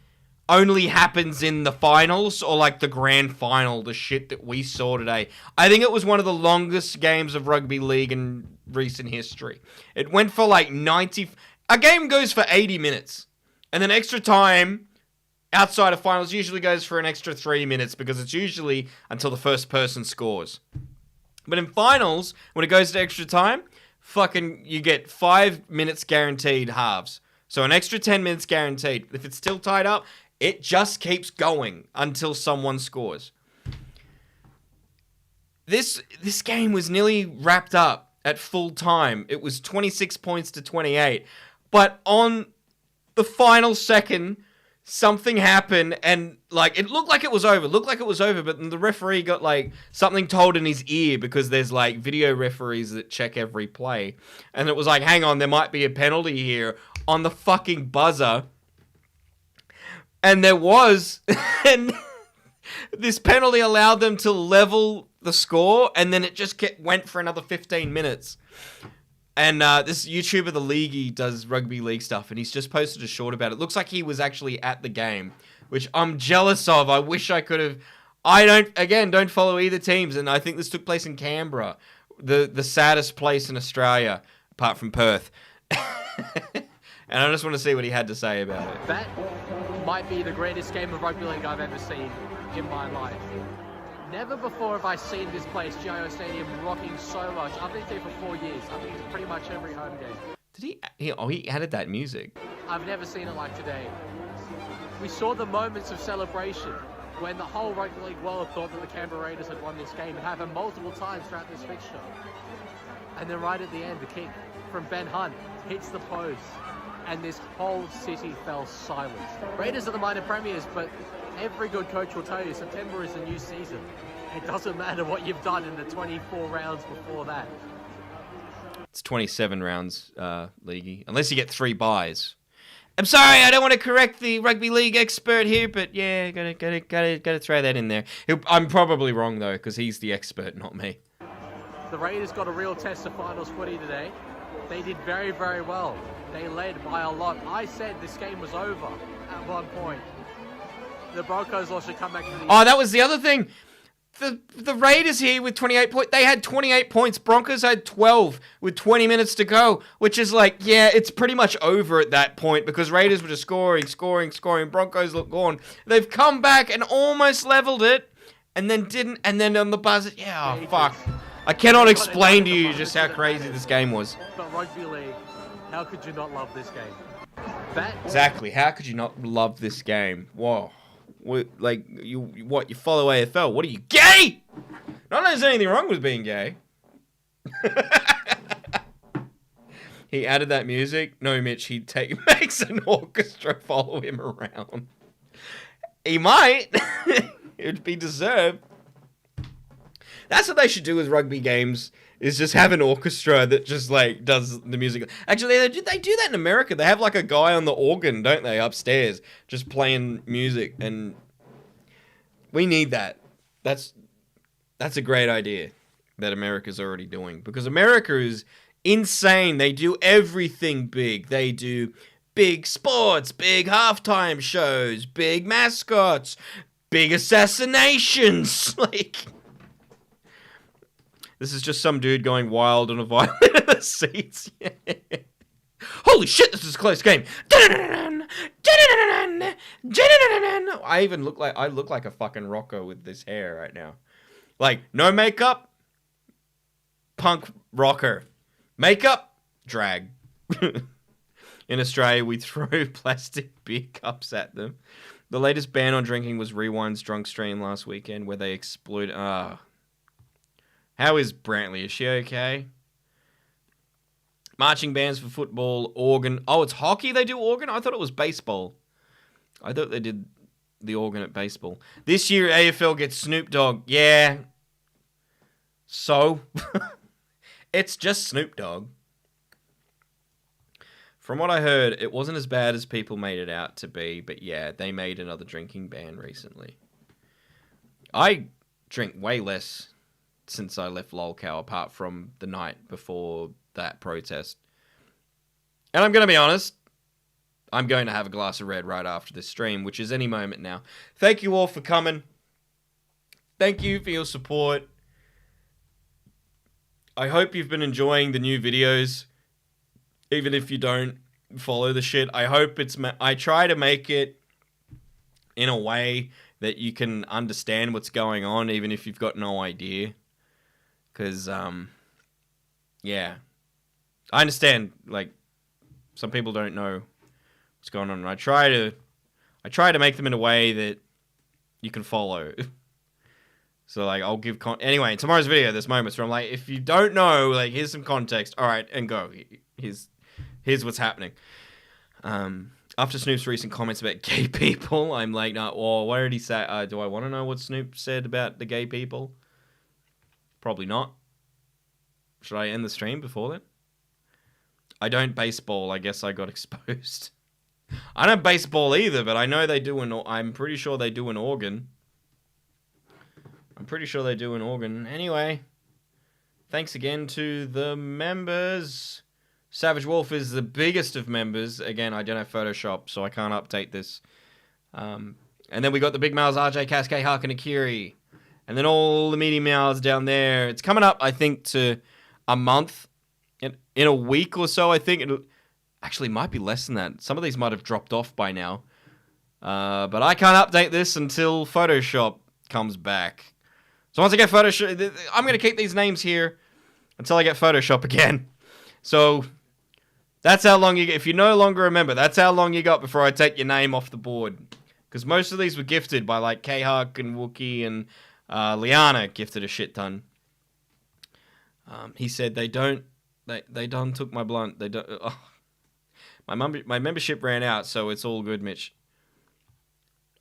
only happens in the finals or, like, the grand final, the shit that we saw today. I think it was one of the longest games of rugby league in recent history. It went for, like, 90... A game goes for 80 minutes, and then extra time... outside of finals usually goes for an extra 3 minutes because it's usually until the first person scores. But in finals, when it goes to extra time, fucking you get 5 minutes guaranteed halves. So an extra 10 minutes guaranteed. If it's still tied up, it just keeps going until someone scores. This game was nearly wrapped up at full time. It was 26 points to 28. But on the final second... something happened, and, like, it looked like it was over. But then the referee got, like, something told in his ear because there's, like, video referees that check every play. And it was like, hang on, there might be a penalty here on the fucking buzzer. And there was. And this penalty allowed them to level the score, and then it just went for another 15 minutes. And this YouTuber, The Leaguey, does rugby league stuff, and he's just posted a short about it. Looks like he was actually at the game, which I'm jealous of. I wish I could have. I don't follow either teams, and I think this took place in Canberra, the saddest place in Australia, apart from Perth. And I just want to see what he had to say about it. That might be the greatest game of rugby league I've ever seen in my life. Never before have I seen this place, GIO Stadium, rocking so much. I've been here for 4 years. I've been to pretty much every home game. Did he added that music. I've never seen it like today. We saw the moments of celebration when the whole rugby league world thought that the Canberra Raiders had won this game. It happened multiple times throughout this fixture. And then right at the end, the kick from Ben Hunt hits the post, and this whole city fell silent. Raiders are the minor premiers, but every good coach will tell you September is a new season. It doesn't matter what you've done in the 24 rounds before that. It's 27 rounds, Leaguey. Unless you get 3 buys. I'm sorry, I don't want to correct the rugby league expert here, but yeah, gotta throw that in there. I'm probably wrong though, because he's the expert, not me. The Raiders got a real test of finals footy today. They did very, very well. They led by a lot. I said this game was over at one point. The Broncos lost should come back to the... Oh, that was the other thing. The Raiders here with 28 points. They had 28 points. Broncos had 12 with 20 minutes to go, which is like, yeah, it's pretty much over at that point because Raiders were just scoring. Broncos look gone. They've come back and almost leveled it and then didn't. And then on the buzzer, yeah, oh, fuck. I cannot explain to you just how crazy this game was. But rugby league, how could you not love this game? Exactly. How could you not love this game? Whoa. Like, you follow AFL? What are you, gay? Not that there's anything wrong with being gay. He added that music. No, Mitch, he makes an orchestra follow him around. He might. It'd be deserved. That's what they should do with rugby games, is just have an orchestra that just, like, does the music. Actually, they do that in America. They have, like, a guy on the organ, don't they, upstairs, just playing music, and we need that. That's a great idea that America's already doing, because America is insane. They do everything big. They do big sports, big halftime shows, big mascots, big assassinations, like... This is just some dude going wild on a violin in the seats. Holy shit, this is a close game. I look like a fucking rocker with this hair right now. Like, no makeup, punk rocker. Makeup, drag. In Australia, we throw plastic beer cups at them. The latest ban on drinking was Rewind's drunk stream last weekend where they exploited... How is Brantley? Is she okay? Marching bands for football, organ. Oh, it's hockey they do organ? I thought it was baseball. I thought they did the organ at baseball. This year, AFL gets Snoop Dogg. Yeah. So? It's just Snoop Dogg. From what I heard, it wasn't as bad as people made it out to be, but yeah, they made another drinking ban recently. I drink way less since I left Lolcow, apart from the night before that protest. And I'm going to be honest, I'm going to have a glass of red right after this stream, which is any moment now. Thank you all for coming. Thank you for your support. I hope you've been enjoying the new videos, even if you don't follow the shit. I hope I try to make it in a way that you can understand what's going on, even if you've got no idea. Because, yeah. I understand, like, some people don't know what's going on. And I try to make them in a way that you can follow. So, like, I'll give... Anyway, in tomorrow's video, there's moments where I'm like, if you don't know, like, here's some context. All right, and go. Here's what's happening. After Snoop's recent comments about gay people, I'm like, no, well, what did he say? Do I want to know what Snoop said about the gay people? Probably not. Should I end the stream before then? I don't baseball. I guess I got exposed. I don't baseball either, but I know they do I'm pretty sure they do an organ. Anyway, thanks again to the members. Savage Wolf is the biggest of members. Again, I don't have Photoshop, so I can't update this. And then we got the big males, RJ, Cascade, Hark, and Akiri. And then all the meaty males down there. It's coming up, I think, to a month. In a week or so, I think. It actually might be less than that. Some of these might have dropped off by now. But I can't update this until Photoshop comes back. So once I get Photoshop, I'm going to keep these names here until I get Photoshop again. So that's how long you get. If you no longer remember, that's how long you got before I take your name off the board. Because most of these were gifted by like K-Huck and Wookie and Liana gifted a shit ton. He said they done took my blunt. They don't. Oh. My membership ran out, so it's all good, Mitch.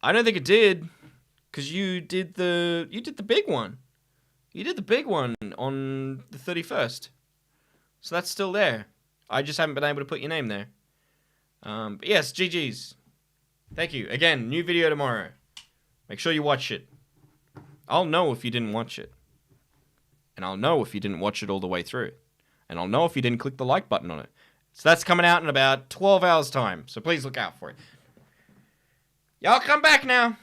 I don't think it did, because you did the big one. You did the big one on the 31st, so that's still there. I just haven't been able to put your name there. But yes, GG's. Thank you again. New video tomorrow. Make sure you watch it. I'll know if you didn't watch it, and I'll know if you didn't watch it all the way through, and I'll know if you didn't click the like button on it. So that's coming out in about 12 hours' time. So please look out for it. Y'all come back now.